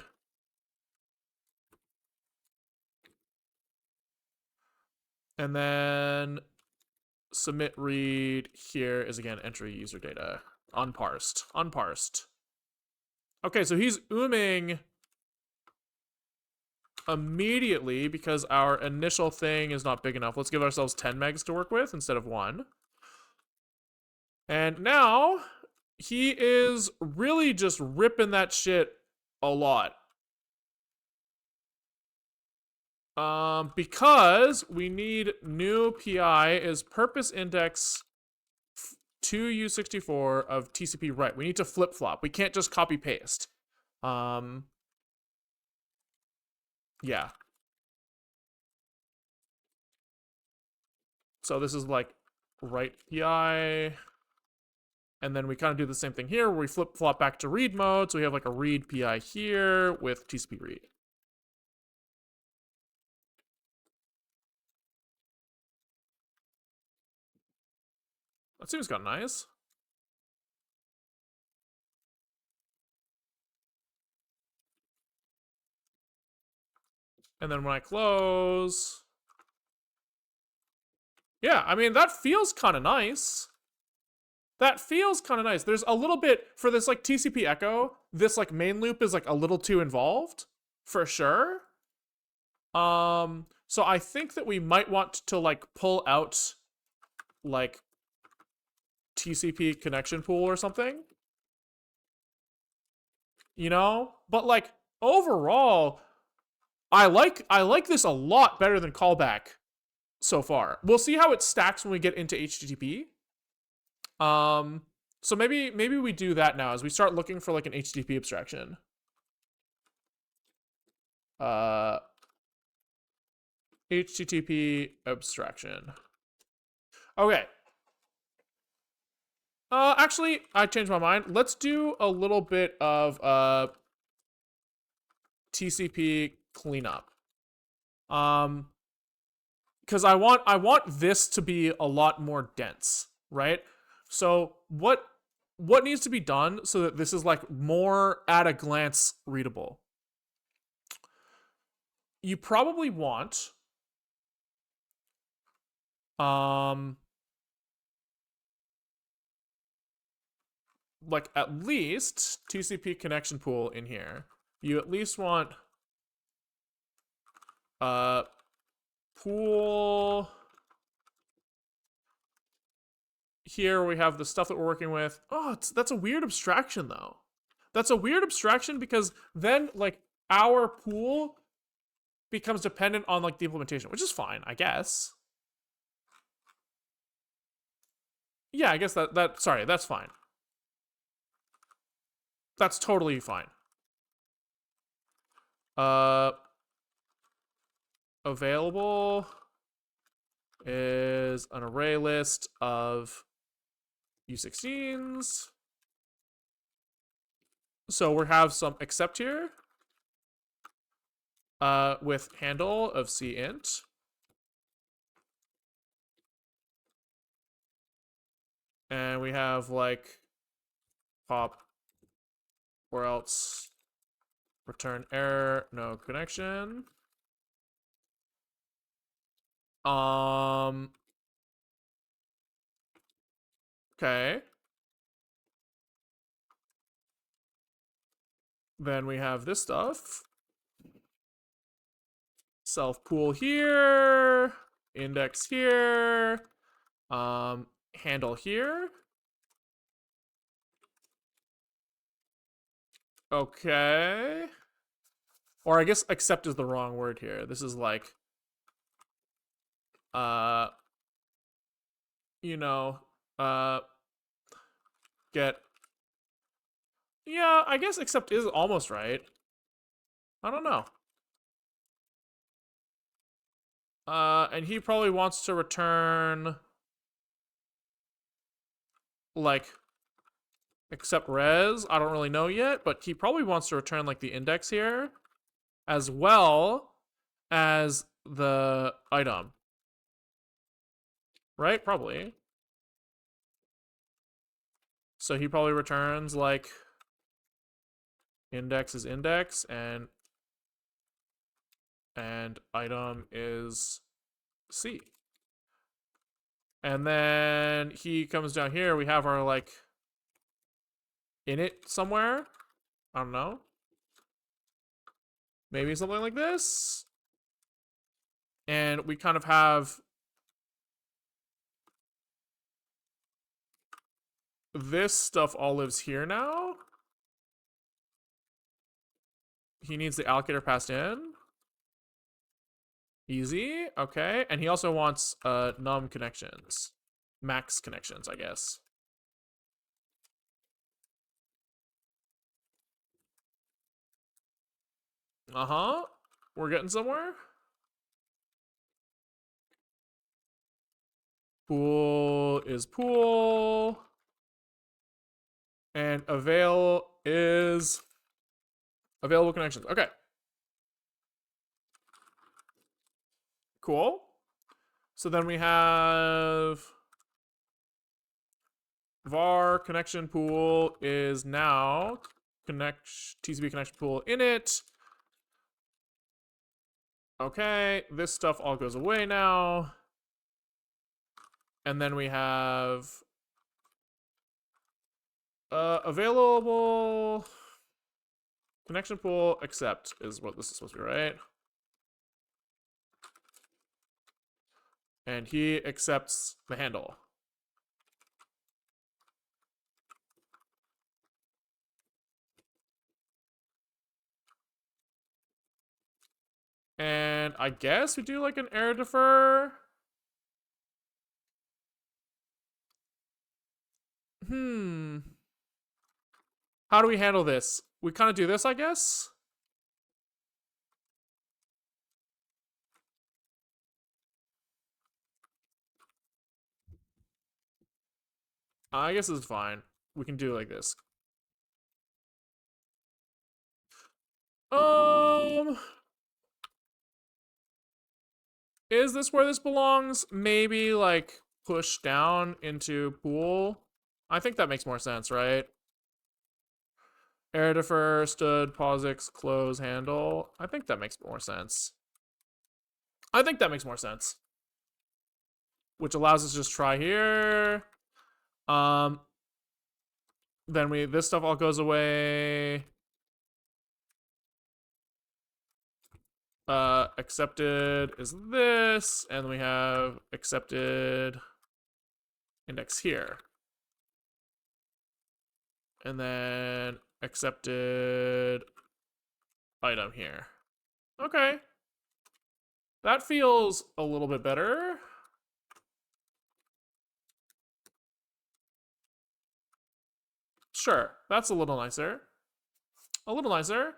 And then submit read here is again entry user data. Unparsed. Okay, so he's ooming immediately because our initial thing is not big enough. Let's give ourselves 10 megs to work with instead of 1. And now he is really just ripping that shit a lot. Because we need new PI is purpose index 2U64 of TCP write. We need to flip flop. We can't just copy paste. Yeah. So this is like write PI. And then we kind of do the same thing here where we flip-flop back to read mode. So we have like a read PI here with TCP read. That seems kind of nice. And then when I close... Yeah, I mean, that feels kind of nice. That feels kind of nice. There's a little bit, for this like TCP echo, this like main loop is like a little too involved, for sure. So I think that we might want to like pull out like TCP connection pool or something. You know? But like overall, I like this a lot better than callback so far. We'll see how it stacks when we get into HTTP. So maybe we do that now as we start looking for like an HTTP abstraction. HTTP abstraction. Okay. Actually, I changed my mind. Let's do a little bit of TCP cleanup. Because I want this to be a lot more dense, right? So what needs to be done so that this is like more at a glance readable? You probably want like at least TCP connection pool in here. You at least want pool. Here we have the stuff that we're working with. Oh, that's a weird abstraction though. That's a weird abstraction because then like our pool becomes dependent on like the implementation, which is fine, I guess. Yeah, I guess sorry, that's fine. That's totally fine. Available is an array list of U16s. So we have some except here with handle of cint. And we have like pop or else return error, no connection. Okay. Then we have this stuff. Self pool here, index here, handle here. Okay. Or I guess accept is the wrong word here. This is like, you know, get. Yeah, I guess accept is almost right. I don't know. And he probably wants to return like accept res. I don't really know yet, but he probably wants to return like the index here as well as the item. Right? Probably. So he probably returns like index is index and item is C. And then he comes down here. We have our like init somewhere. I don't know. Maybe something like this. And we kind of have this stuff all lives here now. He needs the allocator passed in. Easy. Okay. And he also wants num connections. Max connections, I guess. Uh-huh. We're getting somewhere. Pool is pool. And avail is available connections. Okay. Cool. So then we have var connection pool is now TCP connection pool init. Okay, this stuff all goes away now. And then we have available connection pool accept is what this is supposed to be, right? And he accepts the handle. And I guess we do like an error defer. How do we handle this? We kind of do this, I guess. I guess it's fine. We can do it like this. Is this where this belongs? Maybe like push down into pool. I think that makes more sense, right? Error defer, stood, POSIX, close, handle. I think that makes more sense. I think that makes more sense. Which allows us to just try here. Then this stuff all goes away. Accepted is this, and we have accepted index here. And then accepted item here. Okay. That feels a little bit better. Sure, that's a little nicer. A little nicer.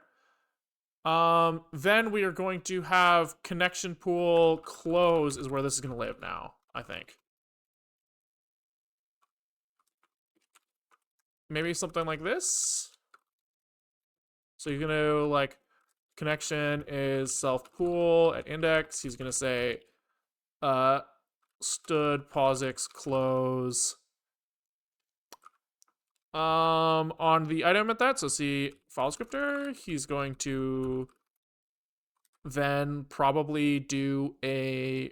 Then we are going to have connection pool close is where this is going to live now, I think. Maybe something like this. So you're going to like connection is self pool at index. He's going to say stood POSIX close on the item at that. So see file scripter, he's going to then probably do a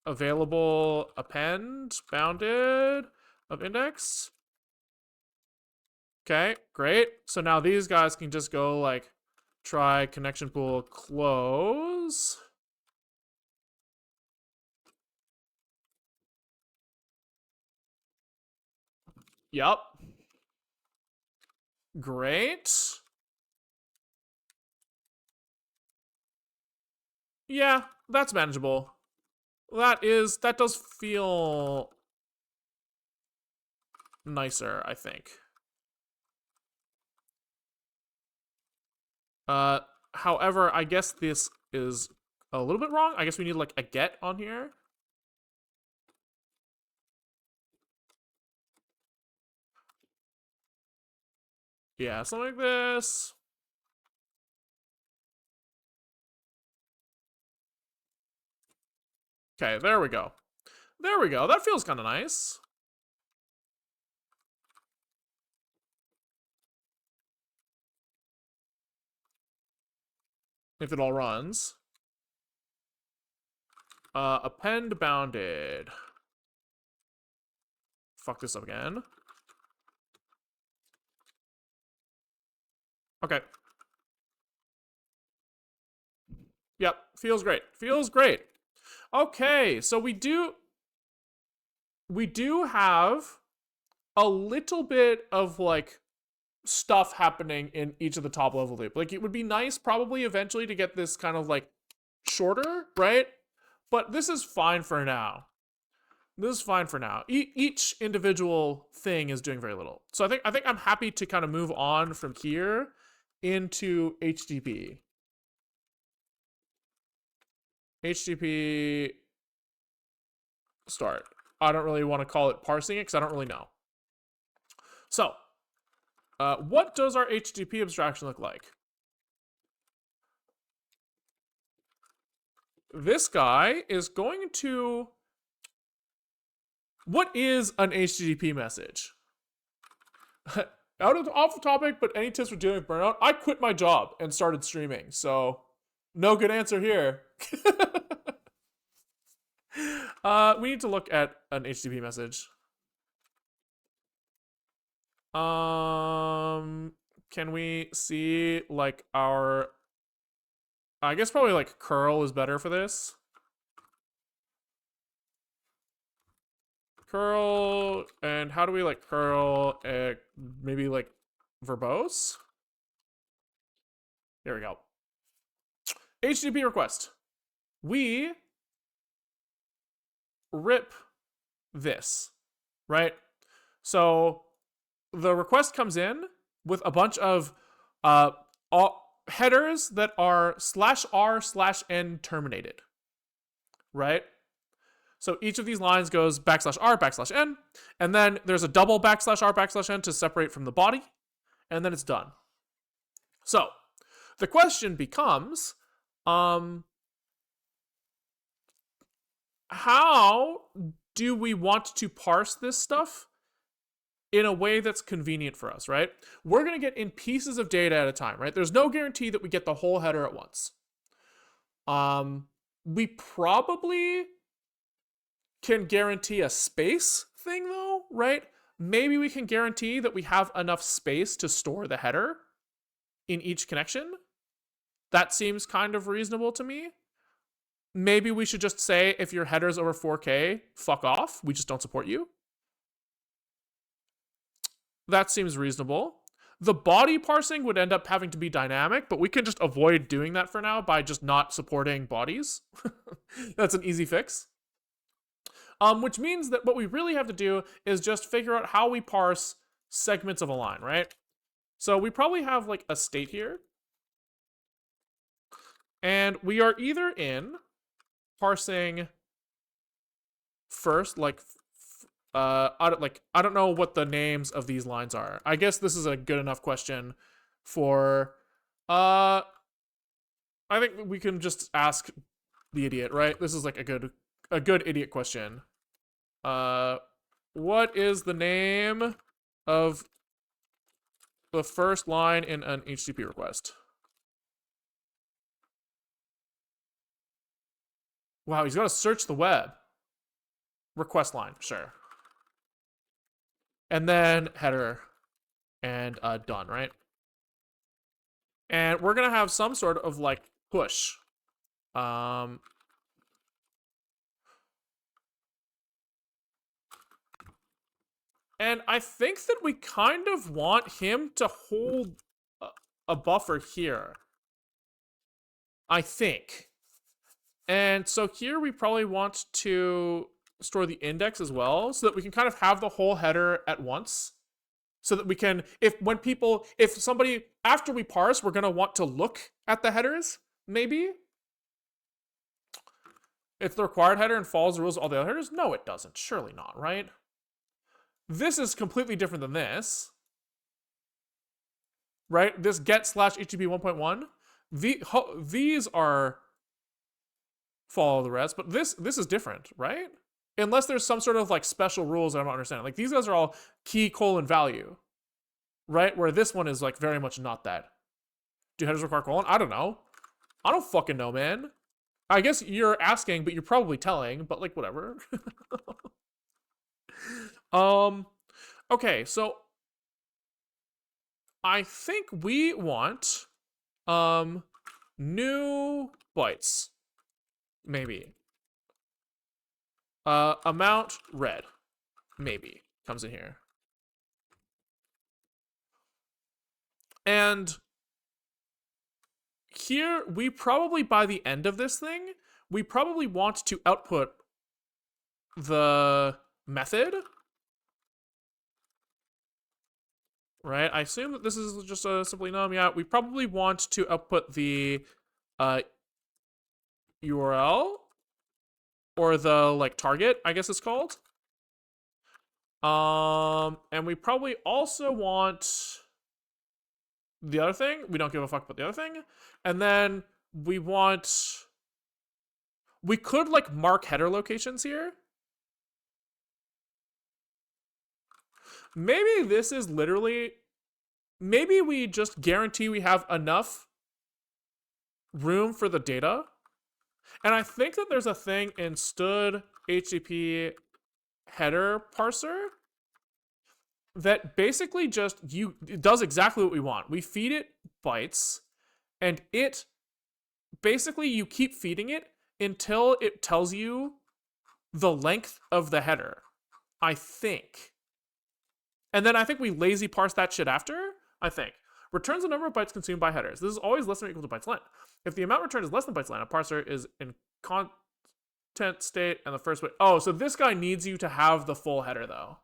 available append bounded of index. Okay, great. So now these guys can just go like try connection pool close. Yep. Great. Yeah, that's manageable. That does feel nicer, I think. However, I guess this is a little bit wrong. I guess we need like a get on here. Yeah, something like this. Okay, there we go. There we go. That feels kind of nice. If it all runs. Append bounded. Fuck this up again. Okay. Yep, feels great. Feels great. Okay, so we do have a little bit of like stuff happening in each of the top level loop. Like it would be nice probably eventually to get this kind of like shorter, right? But this is fine for now. This is fine for now. Each individual thing is doing very little. So I think I'm happy to kind of move on from here into HTTP. HTTP start. I don't really want to call it parsing it because I don't really know. So, what does our HTTP abstraction look like? This guy is going to... What is an HTTP message? Off the topic, but any tips for dealing with burnout? I quit my job and started streaming, so no good answer here. We need to look at an HTTP message. Can we see like our... I guess probably like curl is better for this. Curl, and how do we like curl? Maybe like verbose? There we go. HTTP request. We rip this, right? So the request comes in with a bunch of headers that are /r/n terminated, right? So each of these lines goes \r/n, and then there's a double \r/n to separate from the body, and then it's done. So the question becomes, how do we want to parse this stuff in a way that's convenient for us, right? We're going to get in pieces of data at a time, right? There's no guarantee that we get the whole header at once. We probably can guarantee a space thing though, right? Maybe we can guarantee that we have enough space to store the header in each connection. That seems kind of reasonable to me. Maybe we should just say, if your header's over 4K, fuck off. We just don't support you. That seems reasonable. The body parsing would end up having to be dynamic, but we can just avoid doing that for now by just not supporting bodies. That's an easy fix. Which means that what we really have to do is just figure out how we parse segments of a line, right? So we probably have like a state here. And we are either in parsing first, like, I don't know what the names of these lines are. I guess this is a good enough question for, I think we can just ask the idiot, right? This is like a good idiot question. What is the name of the first line in an HTTP request? Wow, he's got to search the web. Request line, sure. And then header and done, right? And we're going to have some sort of like push. And I think that we kind of want him to hold a buffer here. I think. And so here we probably want to store the index as well, so that we can kind of have the whole header at once. So that we can, if somebody, after we parse, we're going to want to look at the headers, maybe. It's the required header and follows the rules of all the other headers? No, it doesn't. Surely not, right? This is completely different than this. Right? This get/HTTP 1.1. These are follow the rest, but this is different, right? Unless there's some sort of like special rules that I'm not understanding. Like these guys are all key colon value, right? Where this one is like very much not that. Do headers require colon? I don't know. I don't fucking know, man. I guess you're asking, but you're probably telling, but like whatever. Okay, so I think we want new bytes. Maybe. Amount red. Maybe. Comes in here. And here, we probably, by the end of this thing, we probably want to output the method. Right? I assume that this is just a simply num. Yeah, we probably want to output the URL or the like target, I guess it's called. And we probably also want the other thing. We don't give a fuck about the other thing. And then we could like mark header locations here. Maybe this is literally, maybe we just guarantee we have enough room for the data. And I think that there's a thing in std HTTP header parser that basically just it does exactly what we want. We feed it bytes, and it basically, you keep feeding it until it tells you the length of the header, I think. And then I think we lazy parse that shit after, I think. Returns the number of bytes consumed by headers. This is always less than or equal to bytes length. If the amount returned is less than bytes length, a parser is in content state and the first way. Oh, so this guy needs you to have the full header though.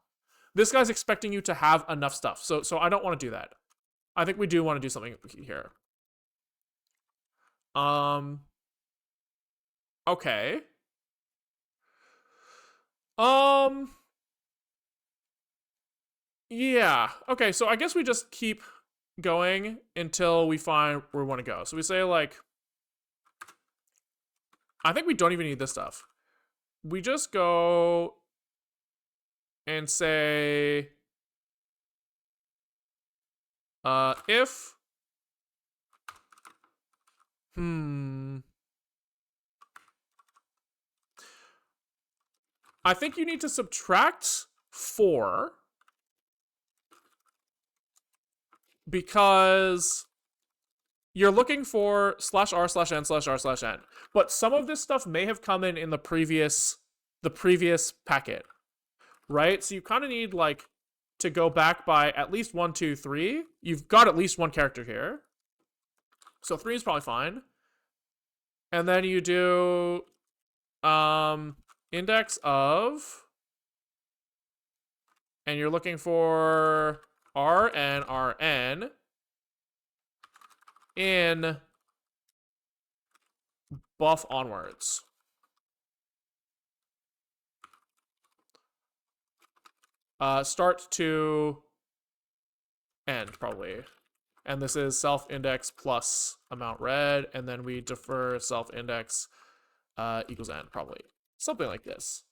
This guy's expecting you to have enough stuff. So I don't want to do that. I think we do want to do something here. Okay. Yeah. Okay, so I guess we just keep going until we find where we want to go. So we say like, I think we don't even need this stuff. We just go and say if I think you need to subtract 4 because you're looking for /r/n/r/n, but some of this stuff may have come in the previous packet, right? So you kind of need like to go back by at least 1, 2, 3. You've got at least one character here, so 3 is probably fine. And then you do index of, and you're looking for R and Rn in buff onwards. Start to end, probably. And this is self-index plus amount read, and then we defer self-index equals end, probably. Something like this.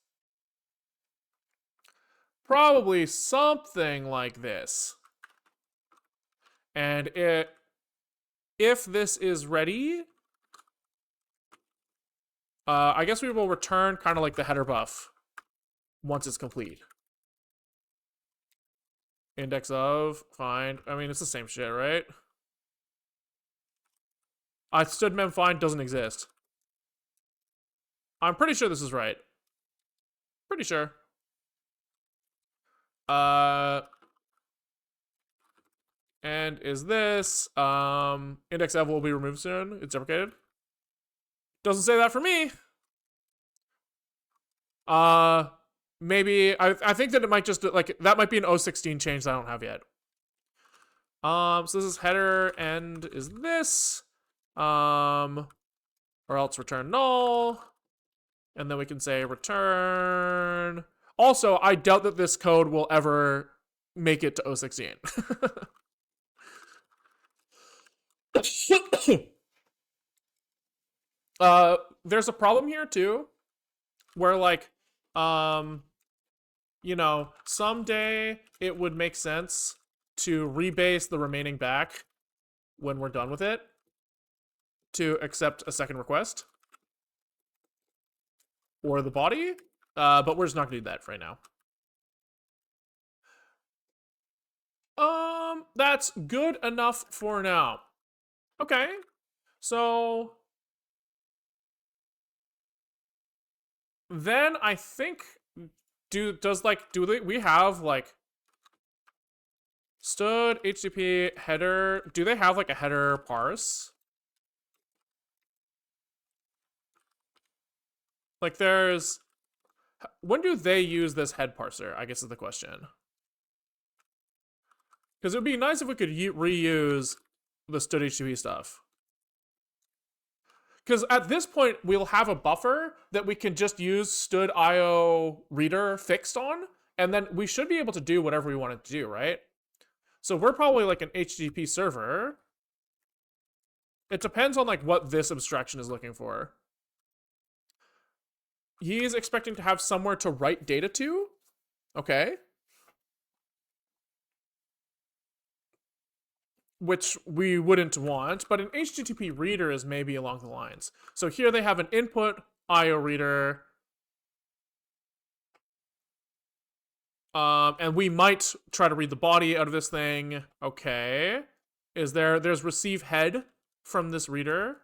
Probably something like this. And if this is ready, I guess we will return kind of like the header buff once it's complete. Index of, find. I mean, it's the same shit, right? Std mem find doesn't exist. I'm pretty sure this is right. Pretty sure. And is this index of will be removed soon? It's deprecated. Doesn't say that for me. Maybe I think that it might just like that might be an 016 change that I don't have yet. So this is header end is this, or else return null, and then we can say return. Also, I doubt that this code will ever make it to 016. There's a problem here too, where like, you know, someday it would make sense to rebase the remaining back when we're done with it to accept a second request or the body, but we're just not gonna do that for right now. That's good enough for now. Okay, so then I think do we have like std HTTP header? Do they have like a header parse? Like there's, when do they use this head parser, I guess is the question. Because it would be nice if we could reuse the std HTTP stuff. Because at this point, we'll have a buffer that we can just use std IO reader fixed on, And then we should be able to do whatever we want to do, right? So we're probably like an HTTP server. It depends on like what this abstraction is looking for. He's expecting to have somewhere to write data to. Okay. Which we wouldn't want, but an HTTP reader is maybe along the lines. So here they have an input IO reader. And we might try to read the body out of this thing. Okay. There's receive head from this reader,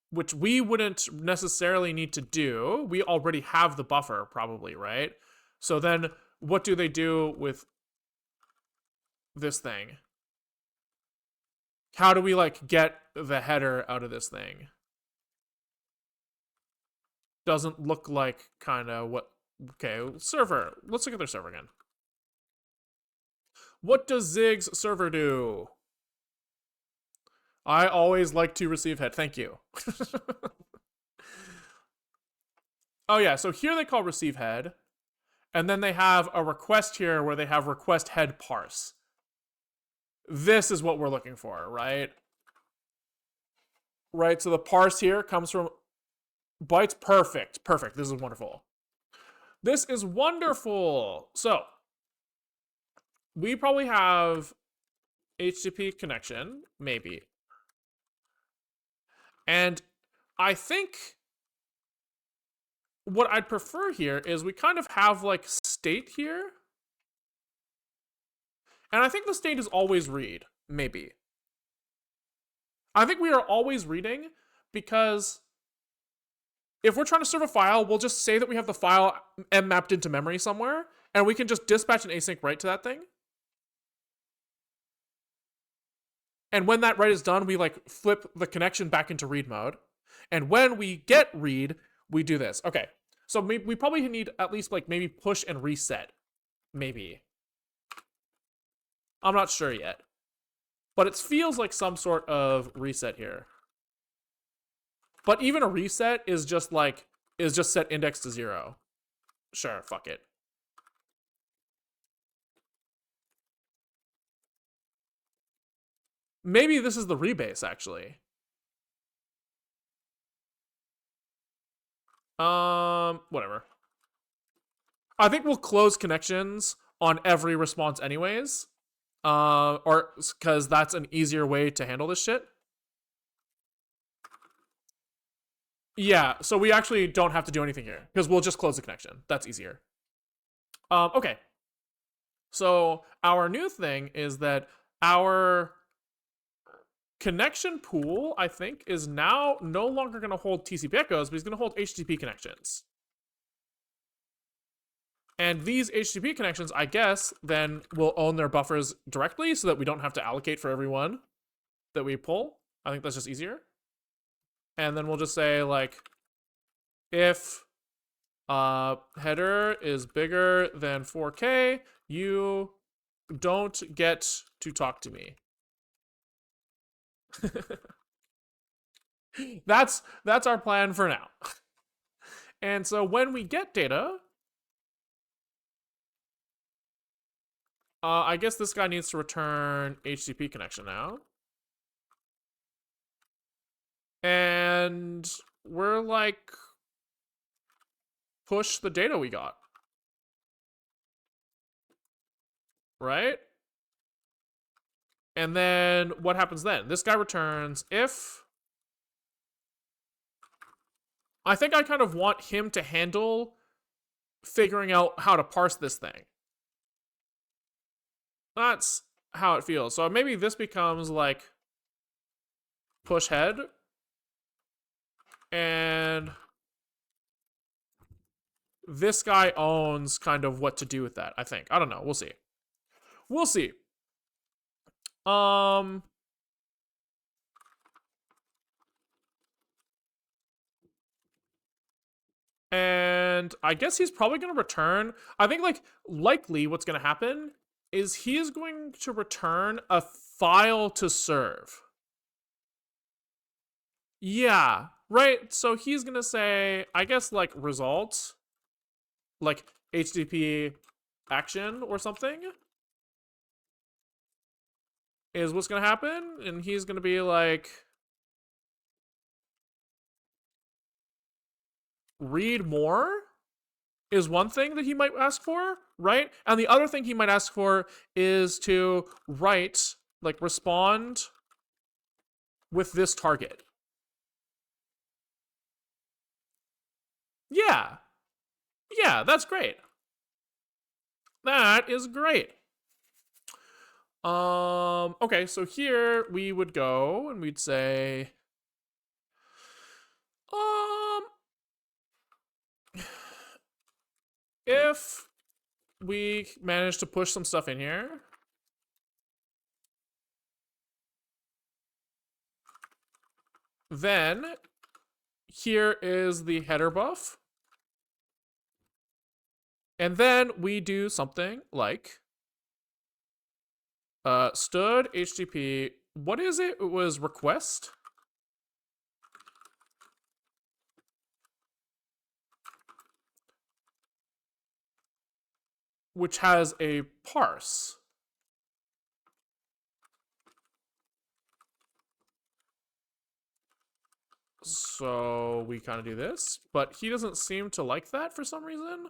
which we wouldn't necessarily need to do. We already have the buffer, probably, right? So then what do they do with this thing? How do we like get the header out of this thing? Doesn't look like kind of what. Okay, server. Let's look at their server again. What does Zig's server do? I always like to receive head. Thank you. Oh yeah, so here they call receive head. And then they have a request here where they have request head parse. This is what we're looking for, right? Right, so the parse here comes from bytes. Perfect. Perfect. This is wonderful. This is wonderful. So we probably have HTTP connection, maybe. And I think what I'd prefer here is we kind of have like state here. And I think the state is always read, maybe. I think we are always reading because if we're trying to serve a file, we'll just say that we have the file mapped into memory somewhere, and we can just dispatch an async write to that thing. And when that write is done, we like flip the connection back into read mode. And when we get read, we do this. Okay, so we probably need at least like maybe push and reset. Maybe. I'm not sure yet. But it feels like some sort of reset here. But even a reset is just set index to 0. Sure, fuck it. Maybe this is the rebase, actually. Whatever. I think we'll close connections on every response anyways. Or because that's an easier way to handle this shit. Yeah, so we actually don't have to do anything here because we'll just close the connection. That's easier. Okay. So our new thing is that our connection pool, I think, is now no longer going to hold TCP echoes, but he's going to hold HTTP connections. And these HTTP connections, I guess, then will own their buffers directly so that we don't have to allocate for every one that we pull. I think that's just easier. And then we'll just say, like, if header is bigger than 4K, you don't get to talk to me. That's our plan for now. And so when we get data, I guess this guy needs to return HTTP connection now. And we're like, push the data we got. Right? And then what happens then? This guy returns if... I think I kind of want him to handle figuring out how to parse this thing. That's how it feels. So maybe this becomes like push head. And this guy owns kind of what to do with that, I think. I don't know. We'll see. We'll see. And I guess he's probably going to return. I think like likely what's going to happen is he is going to return a file to serve. Yeah, right. So he's going to say, I guess like results, like HTTP action or something is what's going to happen. And he's going to be like, read more is one thing that he might ask for, right? And the other thing he might ask for is to write, like, respond with this target. Yeah. Yeah, that's great. That is great. Okay, so here we would go and we'd say, if we manage to push some stuff in here, then here is the header buff. And then we do something like stood HTTP. What is it? It was request. Which has a parse. So we kind of do this, but he doesn't seem to like that for some reason.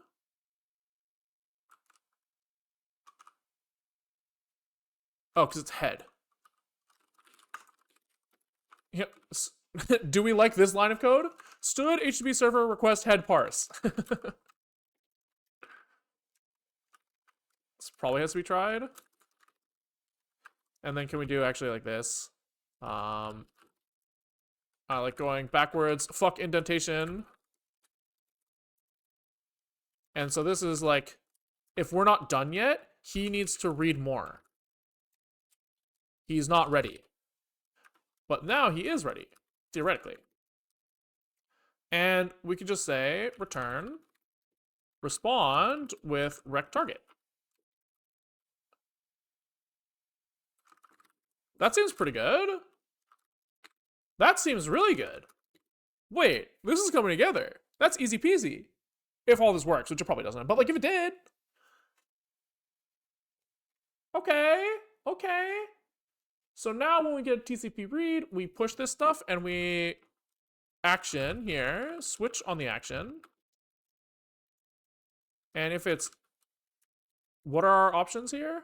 Oh, because it's head. Yep. Do we like this line of code? Stood HTTP server request head parse. This probably has to be tried. And then can we do actually like this? I like going backwards. Fuck indentation. And so this is like, if we're not done yet, he needs to read more. He's not ready. But now he is ready, theoretically. And we could just say return, respond with rect target. That seems pretty good. That seems really good. Wait, this is coming together. That's easy peasy. If all this works, which it probably doesn't. But like if it did. Okay, okay. So now when we get a TCP read, we push this stuff and we action here, switch on the action. And if it's, what are our options here?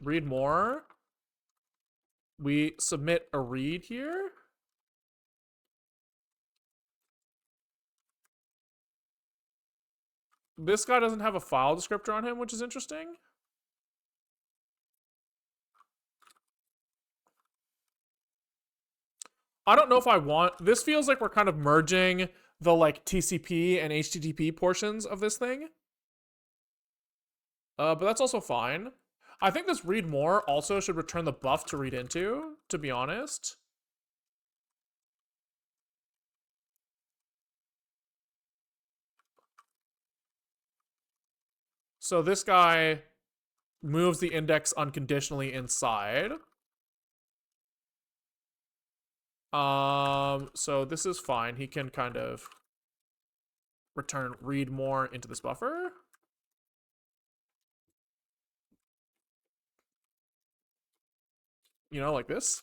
Read more. We submit a read here. This guy doesn't have a file descriptor on him, which is interesting. I don't know if I want, this feels like we're kind of merging the like TCP and HTTP portions of this thing. But that's also fine. I think this read more also should return the buff to read into, to be honest. So this guy moves the index unconditionally inside. So this is fine. He can kind of return read more into this buffer. You know, like this.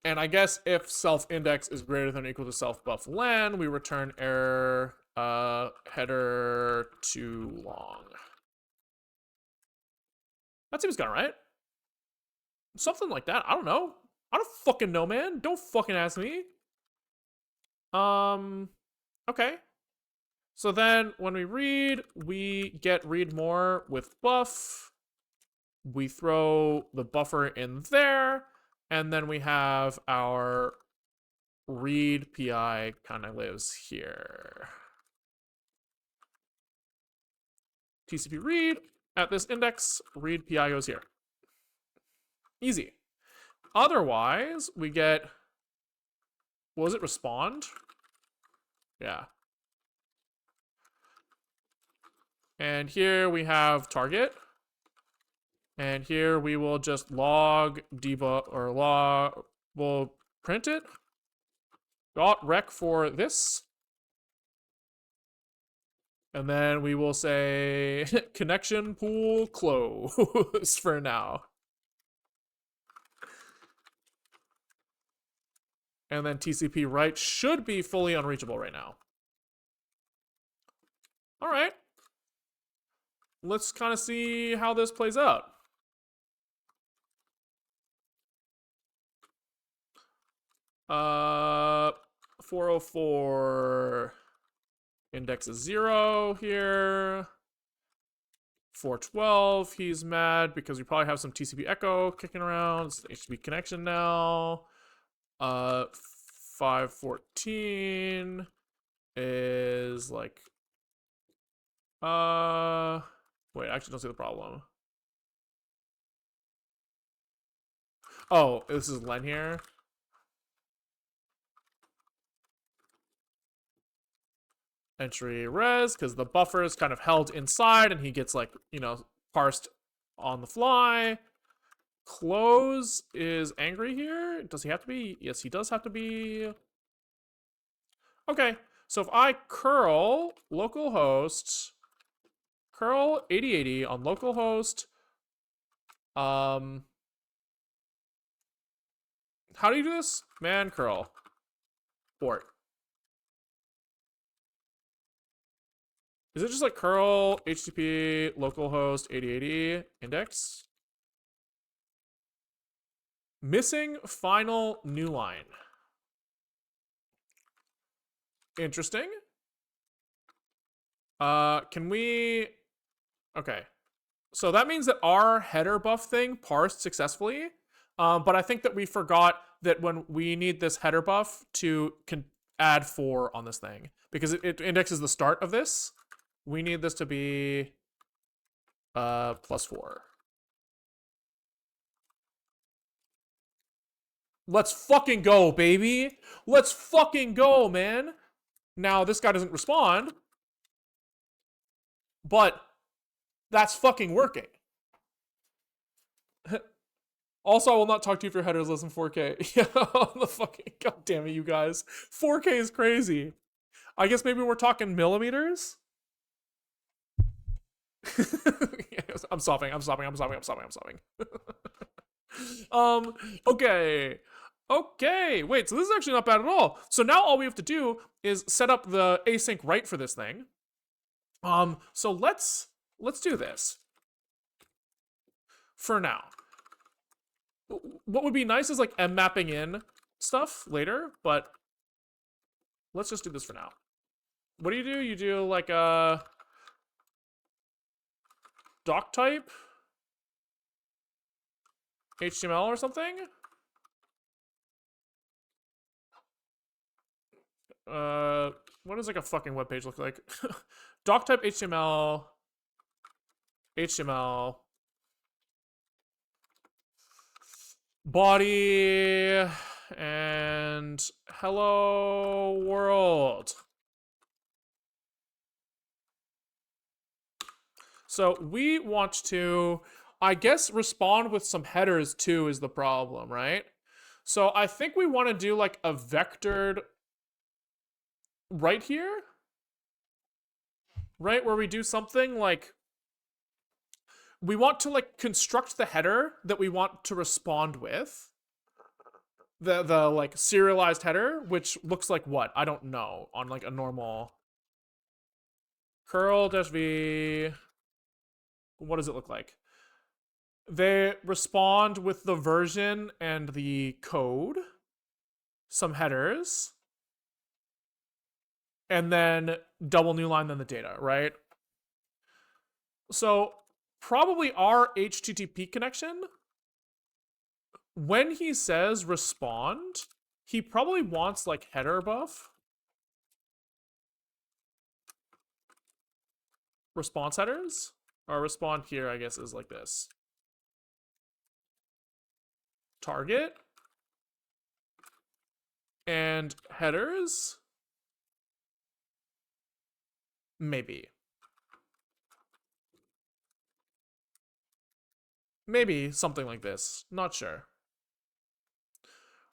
And I guess if self-index is greater than or equal to self-buff len, we return error header too long. That seems kind of right. Something like that. I don't know. I don't fucking know, man. Don't fucking ask me. Okay. So then when we read, we get read more with buff. We throw the buffer in there. And then we have our read PI kind of lives here. TCP read at this index, read PI goes here. Easy. Otherwise, we get, what was it, respond? Yeah. And here we have target. And here we will just log debug or log, we'll print it. Dot rec for this. And then we will say connection pool close for now. And then TCP right should be fully unreachable right now. All right. Let's kind of see how this plays out. Uh, 404 index is 0 here. 412, he's mad because we probably have some TCP echo kicking around. It's the HTTP connection now. 514 is like, wait, I actually don't see the problem. Oh, this is Len here. Entry res, because the buffer is kind of held inside and he gets like, you know, parsed on the fly. Close is angry here. Does he have to be? Yes, he does have to be. Okay, so if I curl localhost, curl 8080 on localhost, how do you do this? Man curl port. Is it just like curl HTTP localhost 8080 index? Missing final new line. Interesting. Can we... Okay. So that means that our header buff thing parsed successfully. But I think that we forgot that when we need this header buff to add 4 on this thing. Because it indexes the start of this. We need this to be +4. Let's fucking go, baby. Let's fucking go, man. Now, this guy doesn't respond. But that's fucking working. Also, I will not talk to you if your header is less than 4K. Yeah, the fucking... God damn it, you guys. 4K is crazy. I guess maybe we're talking millimeters? I'm stopping. Okay. Okay, wait, so this is actually not bad at all. So now all we have to do is set up the async write for this thing. So let's do this. For now. What would be nice is like M mapping in stuff later, but let's just do this for now. What do? You do like a doc type HTML or something? What does like a fucking web page look like? Doc type HTML, body, and hello world. So we want to, I guess, respond with some headers too is the problem, right? So I think we want to do like a vectored right here, right? Where we do something like, we want to like construct the header that we want to respond with. The like serialized header, which looks like what? I don't know, on like a normal curl-v. What does it look like? They respond with the version and the code, some headers, and then double new line, then the data, right? So probably our HTTP connection, when he says respond, he probably wants like header buff. Response headers? Or respond here, I guess, is like this. Target. And headers. Maybe. Maybe something like this. Not sure.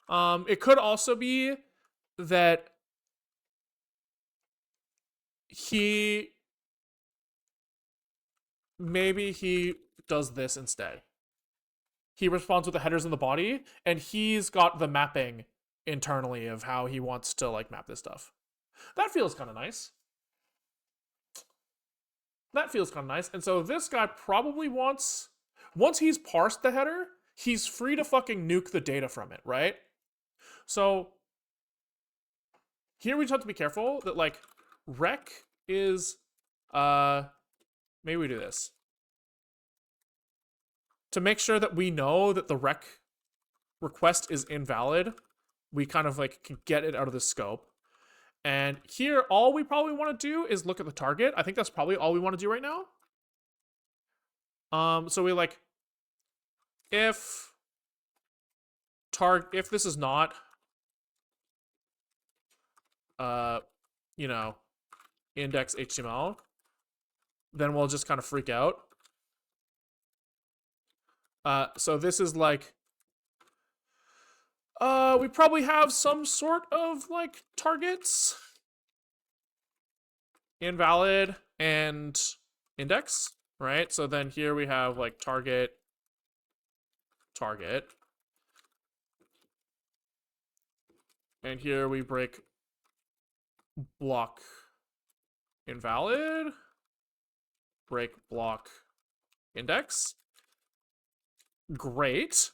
It could also be that he maybe he does this instead. He responds with the headers in the body, and he's got the mapping internally of how he wants to like map this stuff. That feels kind of nice. That feels kind of nice. And so this guy probably wants, once he's parsed the header, he's free to fucking nuke the data from it, right? So here we just have to be careful that like rec is, maybe we do this. To make sure that we know that the rec request is invalid, we kind of like can get it out of the scope. And here, all we probably want to do is look at the target. I think that's probably all we want to do right now. So we like, if this is not, you know, index HTML, then we'll just kind of freak out. So this is like, we probably have some sort of like targets, invalid and index, right? So then here we have like target, and here we break block invalid, break block index. Great.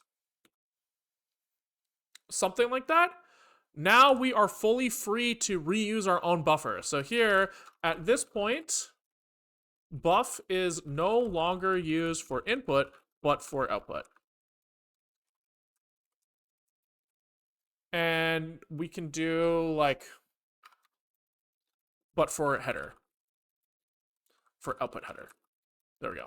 Something like that. Now we are fully free to reuse our own buffer. So here, at this point, buff is no longer used for input, but for output. And we can do like, but for header. For output header. There we go.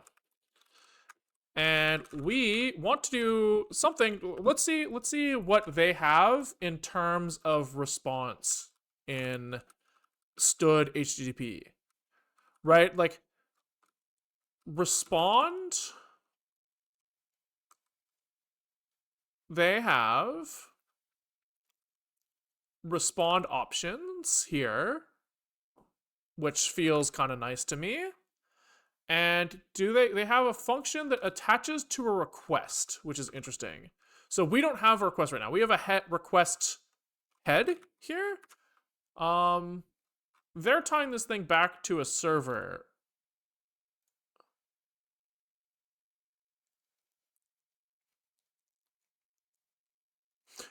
And we want to do something. Let's see what they have in terms of response in stood HTTP. Right? Like respond, they have respond options here, which feels kind of nice to me. And do they have a function that attaches to a request, which is interesting. So we don't have a request right now. We have a request head here. They're tying this thing back to a server.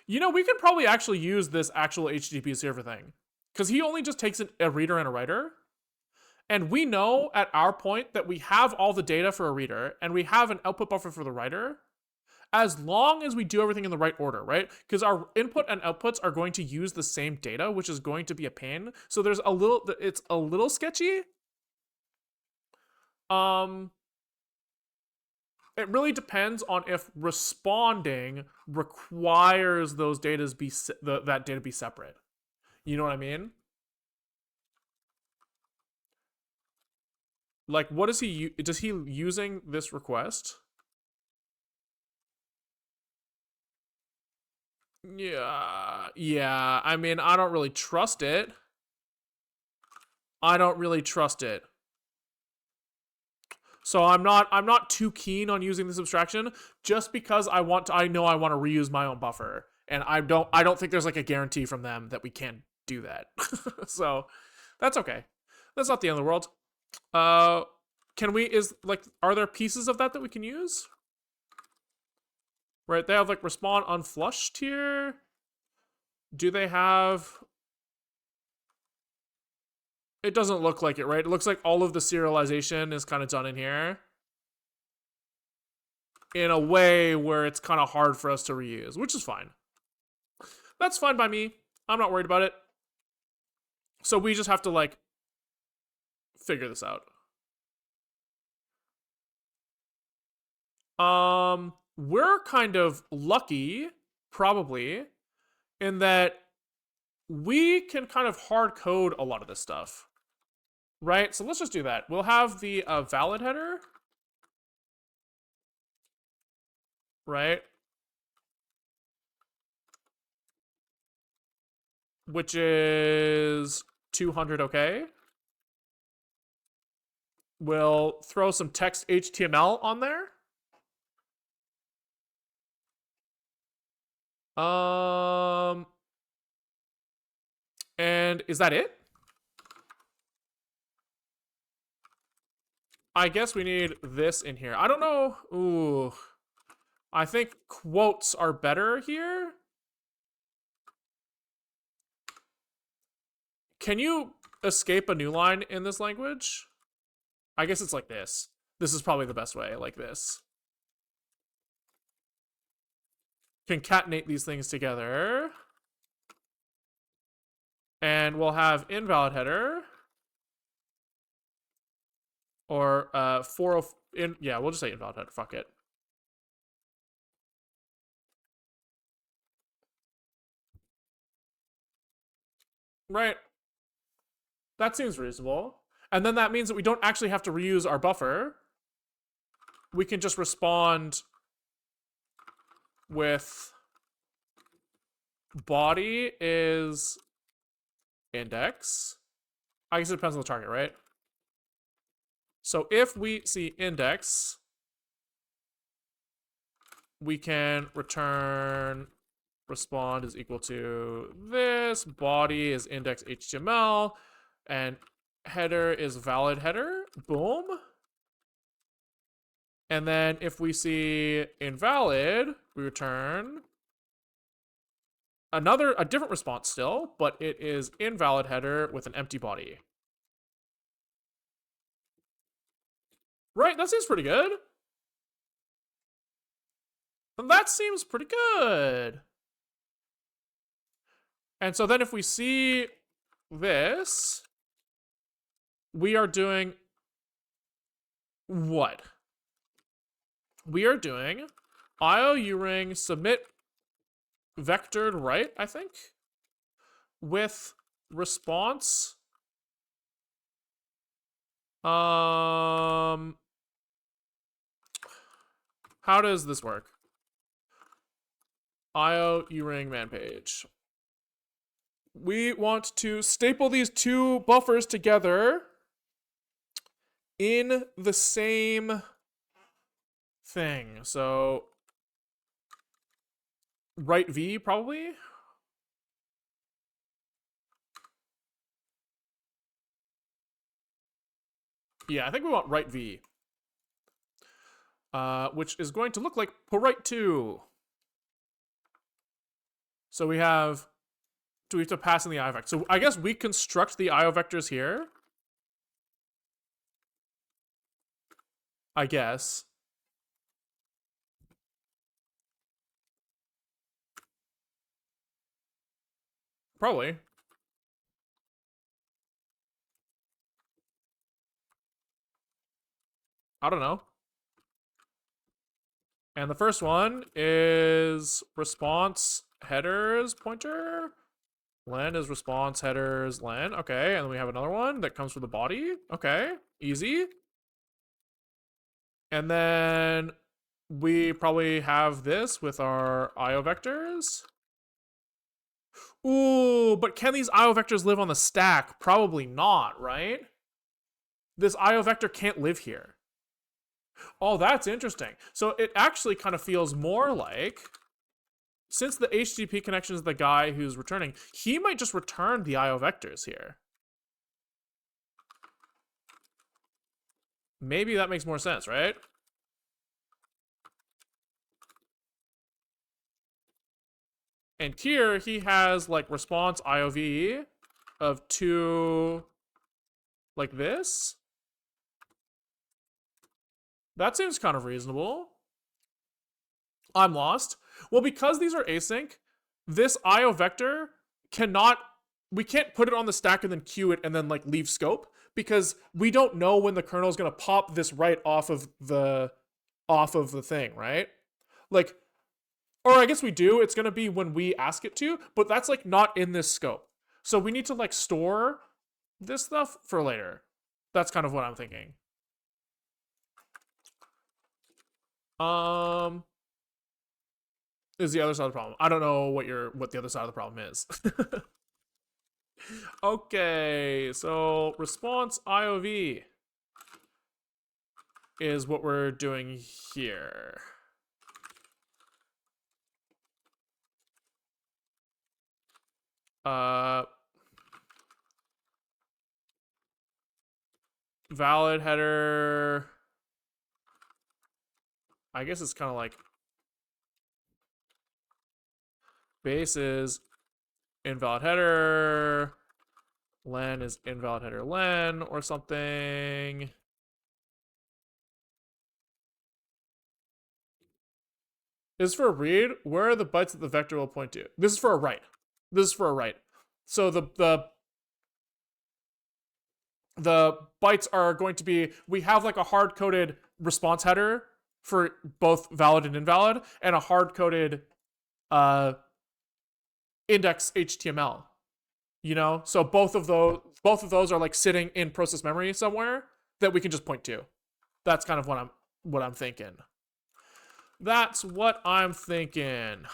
You know, we could probably actually use this actual HTTP server thing, because he only just takes a reader and a writer. And we know at our point that we have all the data for a reader and we have an output buffer for the writer, as long as we do everything in the right order, right? Because our input and outputs are going to use the same data, which is going to be a pain. So there's it's a little sketchy. It really depends on if responding requires those data that data be separate. You know what I mean? Like, what is he? Does he using this request? Yeah. I mean, I don't really trust it. So I'm not too keen on using this abstraction, just because I know I want to reuse my own buffer, and I don't think there's like a guarantee from them that we can't do that. So that's okay. That's not the end of the world. Are there pieces of that we can use? Right, they have like respond unflushed here. Do they have? It doesn't look like it, right? It looks like all of the serialization is kind of done in here in a way where it's kind of hard for us to reuse, which is fine. That's fine by me. I'm not worried about it. So we just have to like figure this out. We're kind of lucky, probably, in that we can kind of hard code a lot of this stuff. Right? So let's just do that. We'll have the valid header. Right? Which is 200 okay. We'll throw some text HTML on there. And is that it? I guess we need this in here. I don't know. Ooh. I think quotes are better here. Can you escape a new line in this language? I guess it's like this. This is probably the best way, like this. Concatenate these things together. And we'll have invalid header. Or yeah, we'll just say invalid header. Fuck it. Right. That seems reasonable. And then that means that we don't actually have to reuse our buffer. We can just respond with body is index. I guess it depends on the target, right? So if we see index, we can return respond is equal to this, body is index HTML, and header is valid header. Boom. And then if we see invalid, we return a different response still, but it is invalid header with an empty body. Right, that seems pretty good. That seems pretty good. And so then if we see this, we are doing what? We are doing IOUring submit vectored right, I think, with response. How does this work? IOUring man page. We want to staple these two buffers together in the same thing. So right V probably. Yeah, I think we want right V. Which is going to look like right 2. So we have, do we have to pass in the IO vector? So I guess we construct the IO vectors here. I guess. Probably. I don't know. And the first one is response headers pointer. Len is response headers len. Okay, and then we have another one that comes from the body. Okay, easy. And then we probably have this with our IO vectors. Ooh, but can these IO vectors live on the stack? Probably not, right? This IO vector can't live here. Oh, that's interesting. So it actually kind of feels more like, since the HTTP connection is the guy who's returning, he might just return the IO vectors here. Maybe that makes more sense, right? And here he has like response IOV of 2 like this. That seems kind of reasonable. I'm lost. Well, because these are async, this IO vector we can't put it on the stack and then queue it and then like leave scope, because we don't know when the kernel is going to pop this right off of the thing, right? Like, or I guess we do. It's going to be when we ask it to, but that's like not in this scope. So we need to like store this stuff for later. That's kind of what I'm thinking. Is the other side of the problem. I don't know what the other side of the problem is. Okay, so response IOV. is what we're doing here. Valid header. I guess it's kind of like base is invalid header. Len is invalid header len or something. This is for a read. Where are the bytes that the vector will point to? This is for a write. This is for a write. So the bytes are going to be, we have like a hard-coded response header for both valid and invalid, and a hard-coded index HTML. You know, so both of those are like sitting in process memory somewhere that we can just point to. That's kind of what I'm thinking. That's what I'm thinking.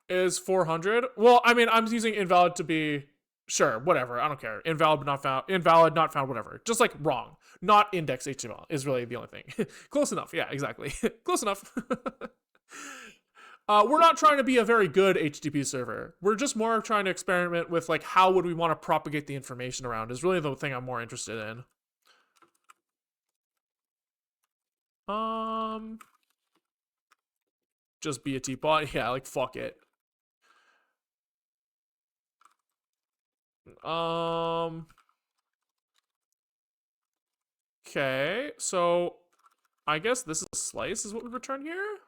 Is 400? Well, I mean, I'm using invalid to be sure, whatever. I don't care. Invalid but not found. Invalid, not found, whatever. Just like wrong. Not index HTML is really the only thing. Close enough. Yeah, exactly. Close enough. We're not trying to be a very good HTTP server. We're just more trying to experiment with like how would we want to propagate the information around is really the thing I'm more interested in. Just be a teapot. Yeah, like fuck it. Okay, so I guess this is a slice is what we return here.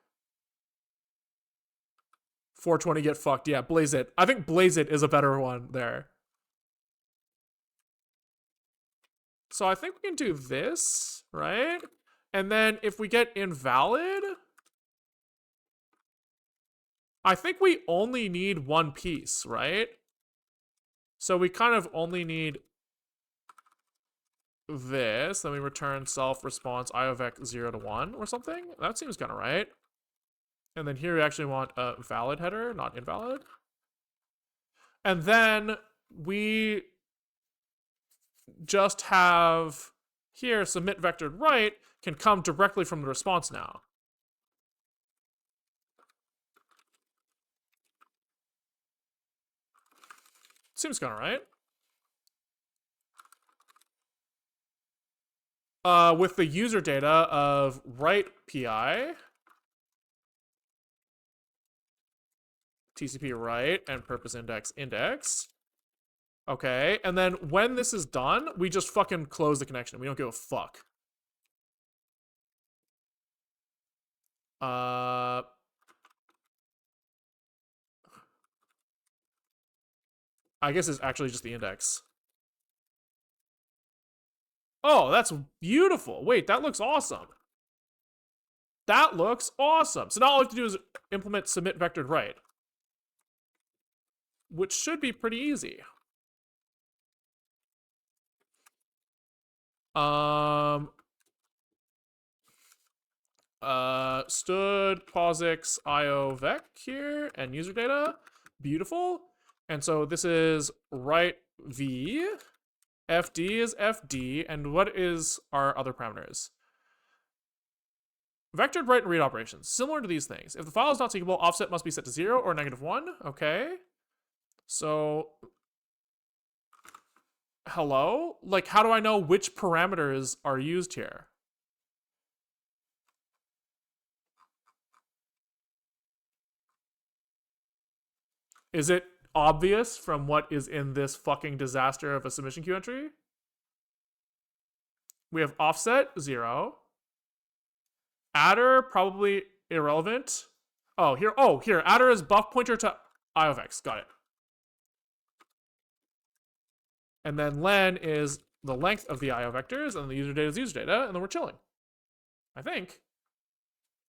420 get fucked. Yeah, blaze it. I think blaze it is a better one there. So I think we can do this, right? And then if we get invalid, I think we only need one piece, right? So we kind of only need this. Then we return self response iovec 0 to 1 or something. That seems kind of right. And then here we actually want a valid header, not invalid. And then we just have here submit vectored write can come directly from the response now. Seems kind of right. With the user data of write PI, TCP write, and purpose index index. Okay, and then when this is done, we just fucking close the connection. We don't give a fuck. I guess it's actually just the index. Oh, that's beautiful. Wait, that looks awesome. That looks awesome. So now all I have to do is implement submit vectored write, which should be pretty easy. Stood POSIX iovec here and user data. Beautiful. And so this is write v. FD is FD. And what is our other parameters? Vectored write and read operations. Similar to these things. If the file is not seekable, offset must be set to 0 or -1. Okay. So, hello? Like, how do I know which parameters are used here? Is it obvious from what is in this fucking disaster of a submission queue entry? We have offset 0. Adder probably irrelevant. Oh, here. Adder is buff pointer to iovx. Got it. And then len is the length of the IO vectors, and the user data is user data, and then we're chilling. I think.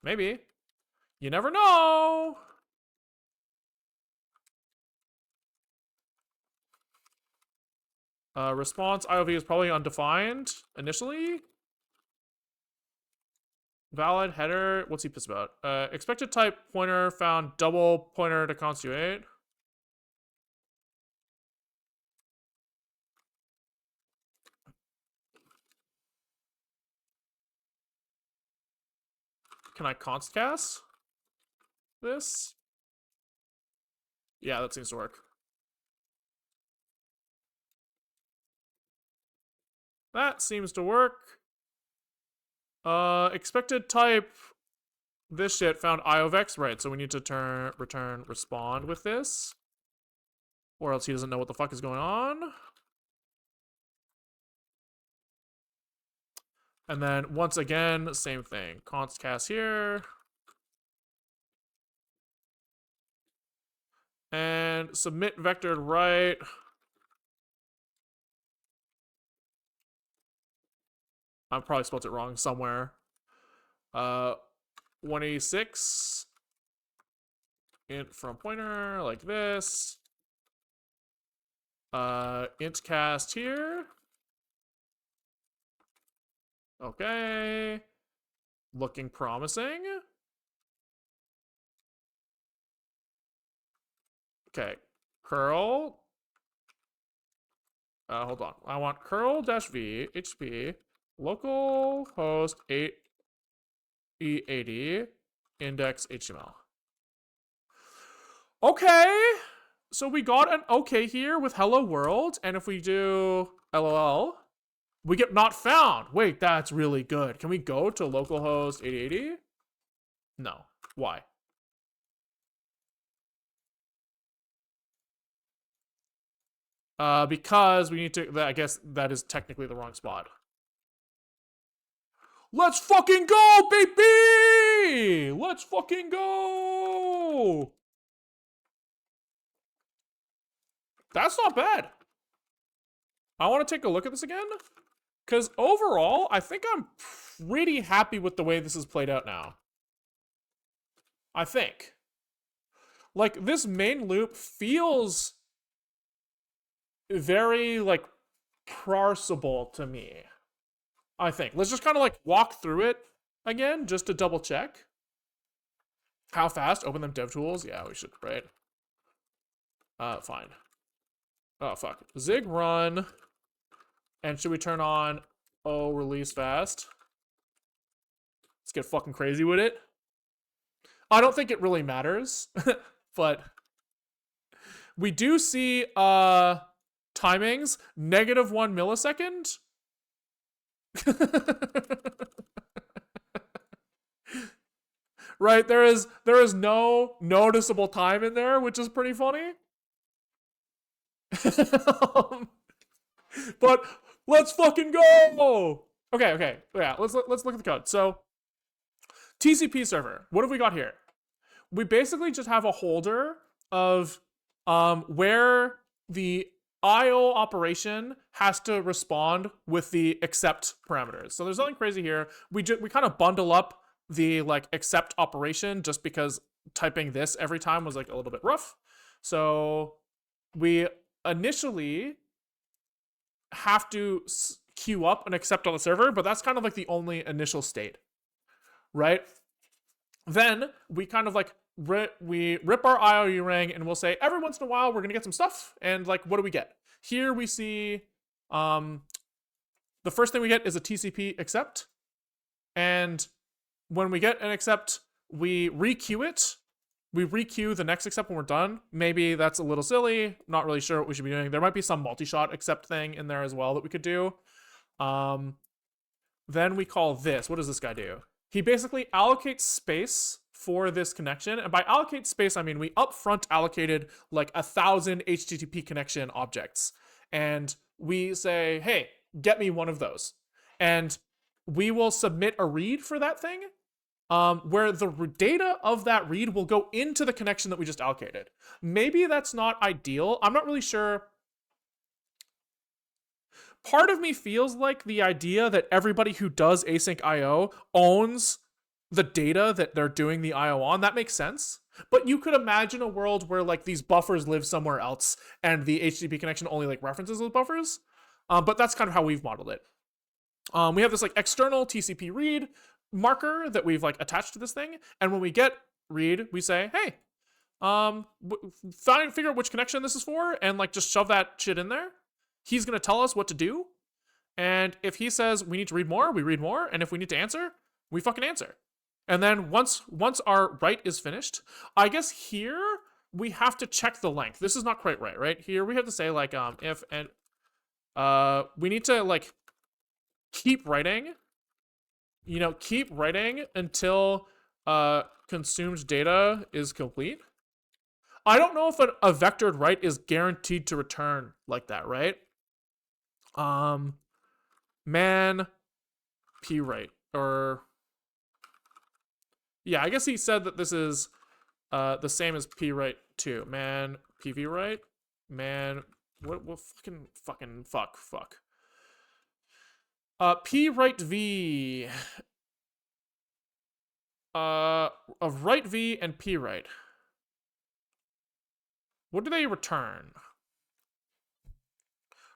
Maybe. You never know. Response IOV is probably undefined initially. Valid header. What's he pissed about? Expected type pointer found double pointer to constitute. Can I const cast this? Yeah, that seems to work. That seems to work. Expected type. This shit found IOVX, right? So we need to return respond with this, or else he doesn't know what the fuck is going on. And then once again, same thing. Const cast here. And submit vectored right. I probably spelled it wrong somewhere. 186 int from pointer like this. Int cast here. Okay. Looking promising. Okay. Curl. Hold on. I want curl-v hp local host 8e80 index html. Okay. So we got an okay here with hello world, and if we do lol, we get not found. Wait, that's really good. Can we go to localhost 8080? No. Why? Because we need to, I guess that is technically the wrong spot. Let's fucking go, baby! Let's fucking go! That's not bad. I want to take a look at this again, because overall, I think I'm pretty happy with the way this is played out now. I think. Like, this main loop feels very, like, parsable to me. I think. Let's just kind of, like, walk through it again, just to double check. How fast? Open them dev tools? Yeah, we should, right? Fine. Oh, fuck. Zig run. And should we turn on release fast? Let's get fucking crazy with it. I don't think it really matters, but we do see timings -1 millisecond. Right, there is no noticeable time in there, which is pretty funny. But let's fucking go. Okay. Yeah, let's look at the code. So TCP server. What have we got here? We basically just have a holder of where the IO operation has to respond with the accept parameters. So there's nothing crazy here. We kind of bundle up the like accept operation just because typing this every time was like a little bit rough. So we initially have to queue up and accept on the server, but that's kind of like the only initial state, right? Then we kind of like we rip our IOU ring and we'll say every once in a while we're gonna get some stuff, and like what do we get? Here we see the first thing we get is a TCP accept, and when we get an accept, we requeue it. We requeue the next accept when we're done. Maybe that's a little silly. Not really sure what we should be doing. There might be some multi-shot accept thing in there as well that we could do. Then we call this. What does this guy do? He basically allocates space for this connection. And by allocate space, I mean we upfront allocated like 1,000 HTTP connection objects. And we say, hey, get me one of those. And we will submit a read for that thing. Where the data of that read will go into the connection that we just allocated. Maybe that's not ideal. I'm not really sure. Part of me feels like the idea that everybody who does async IO owns the data that they're doing the IO on, that makes sense. But you could imagine a world where like these buffers live somewhere else and the HTTP connection only like references those buffers. But that's kind of how we've modeled it. We have this like external TCP read. marker that we've like attached to this thing, and when we get read, we say, hey, figure out which connection this is for, and like just shove that shit in there. He's gonna tell us what to do, and if he says we need to read more, we read more, and if we need to answer, we fucking answer. And then once our write is finished, I guess here we have to check the length. This is not quite right? Here we have to say like if and we need to like keep writing, keep writing until consumed data is complete. I don't know if a vectored write is guaranteed to return like that, right? Man p write, or yeah, I guess he said that this is the same as p write too. Man pv write, man what fuck. P write v, of write v and p write. What do they return?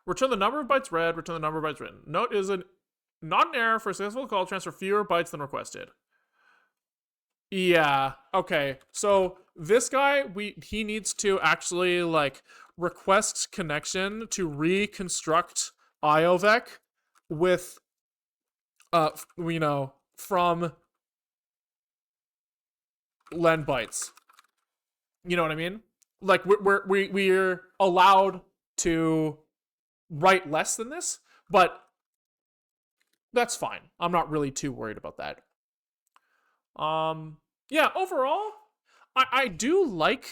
Return the number of bytes read, return the number of bytes written. Note is not an error for a successful call to transfer fewer bytes than requested. Yeah, okay. So this guy, he needs to actually like request connection to reconstruct IOVEC with from len bytes. You know what I mean? Like we're allowed to write less than this, but that's fine. I'm not really too worried about that. Yeah, overall, I do like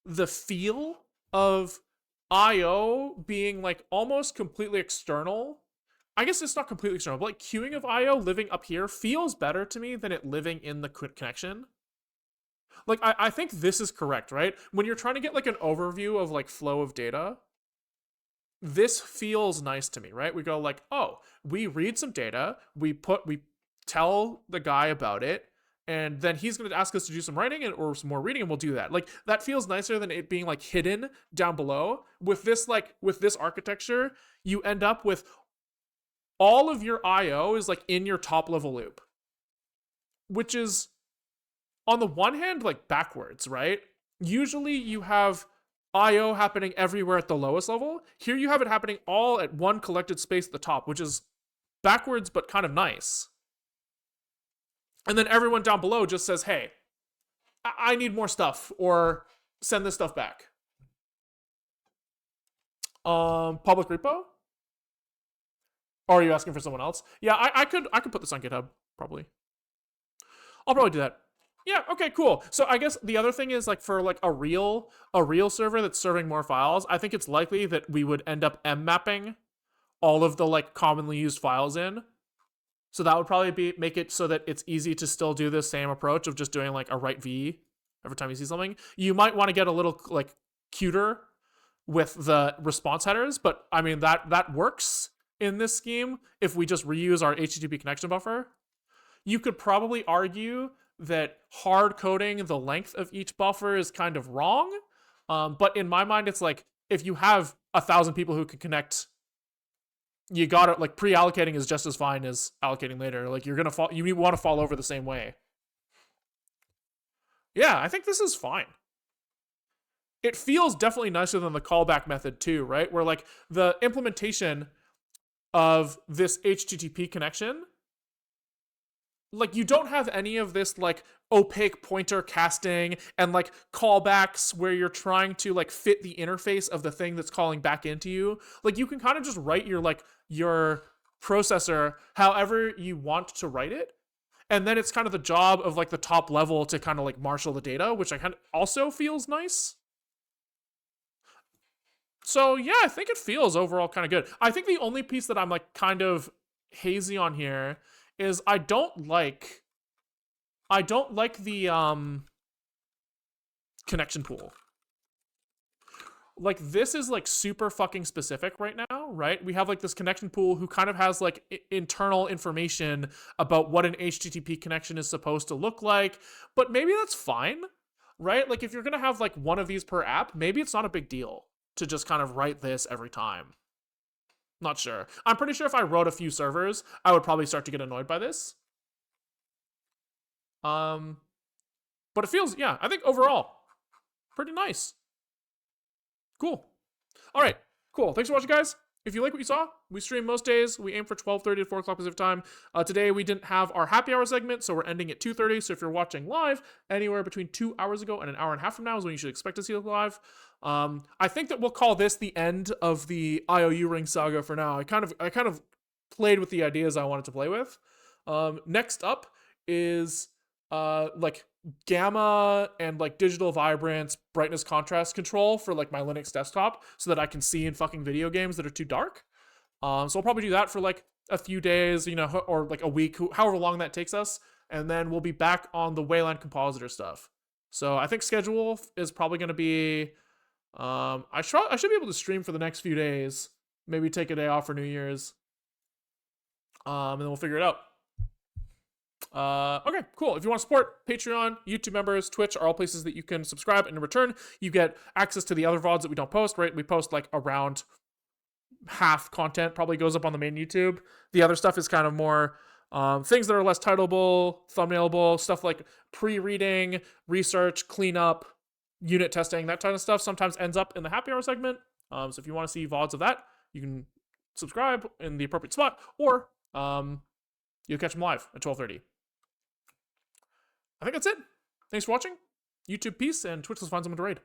the feel of IO being like almost completely external. I guess it's not completely external, but like queuing of IO living up here feels better to me than it living in the connection. Like, I think this is correct, right? When you're trying to get like an overview of like flow of data, this feels nice to me, right? We go like, oh, we read some data, we tell the guy about it, and then he's going to ask us to do some writing or some more reading, and we'll do that. Like, that feels nicer than it being like hidden down below. With this architecture, you end up with all of your IO is like in your top level loop, which is on the one hand like backwards, right? Usually you have IO happening everywhere at the lowest level. Here you have it happening all at one collected space at the top, which is backwards but kind of nice. And then everyone down below just says, hey, I need more stuff, or send this stuff back. Public repo? Or are you asking for someone else? Yeah, I could put this on GitHub, probably. I'll probably do that. Yeah, okay, cool. So I guess the other thing is like for like a real server that's serving more files, I think it's likely that we would end up mapping all of the like commonly used files in. So that would probably make it so that it's easy to still do the same approach of just doing like a write v every time you see something. You might want to get a little like cuter with the response headers, but I mean that works in this scheme if we just reuse our HTTP connection buffer. You could probably argue that hard coding the length of each buffer is kind of wrong, but in my mind it's like if you have 1,000 people who can connect, you gotta like pre-allocating is just as fine as allocating later. Like you want to fall over the same way. Yeah, I think this is fine. It feels definitely nicer than the callback method too, right? Where like the implementation of this HTTP connection, like you don't have any of this like opaque pointer casting and like callbacks where you're trying to like fit the interface of the thing that's calling back into you. Like you can kind of just write your processor however you want to write it, and then it's kind of the job of like the top level to kind of like marshal the data, which I kind of also feels nice. So yeah, I think it feels overall kind of good. I think the only piece that I'm like kind of hazy on here is I don't like the connection pool. Like this is like super fucking specific right now, right? We have like this connection pool who kind of has like internal information about what an HTTP connection is supposed to look like, but maybe that's fine, right? Like if you're gonna have like one of these per app, maybe it's not a big deal to just kind of write this every time. Not sure. I'm pretty sure if I wrote a few servers, I would probably start to get annoyed by this. But it feels, yeah, I think overall pretty nice. Cool. All right, cool. Thanks for watching, guys. If you like what you saw, we stream most days. We aim for 12:30 to 4 o'clock Pacific time. Today we didn't have our happy hour segment, so we're ending at 2:30. So if you're watching live, anywhere between 2 hours ago and an hour and a half from now is when you should expect to see it live. I think that we'll call this the end of the IOU ring saga for now. I kind of played with the ideas I wanted to play with. Next up is like gamma and like digital vibrance, brightness, contrast control for like my Linux desktop so that I can see in fucking video games that are too dark. So I'll probably do that for like a few days, you know, or like a week, however long that takes us, and then we'll be back on the Wayland compositor stuff. So I think schedule is probably going to be I should be able to stream for the next few days, maybe take a day off for New Year's, and then we'll figure it out. Okay, cool. If you want to support, Patreon, YouTube members, Twitch are all places that you can subscribe, and in return, you get access to the other VODs that we don't post, right? We post like around half content probably goes up on the main YouTube. The other stuff is kind of more things that are less titleable, thumbnailable, stuff like pre-reading, research, cleanup, unit testing, that kind of stuff sometimes ends up in the happy hour segment. So if you want to see VODs of that, you can subscribe in the appropriate spot, or you'll catch them live at 12:30. I think that's it. Thanks for watching. YouTube, peace, and Twitch, let's find someone to raid.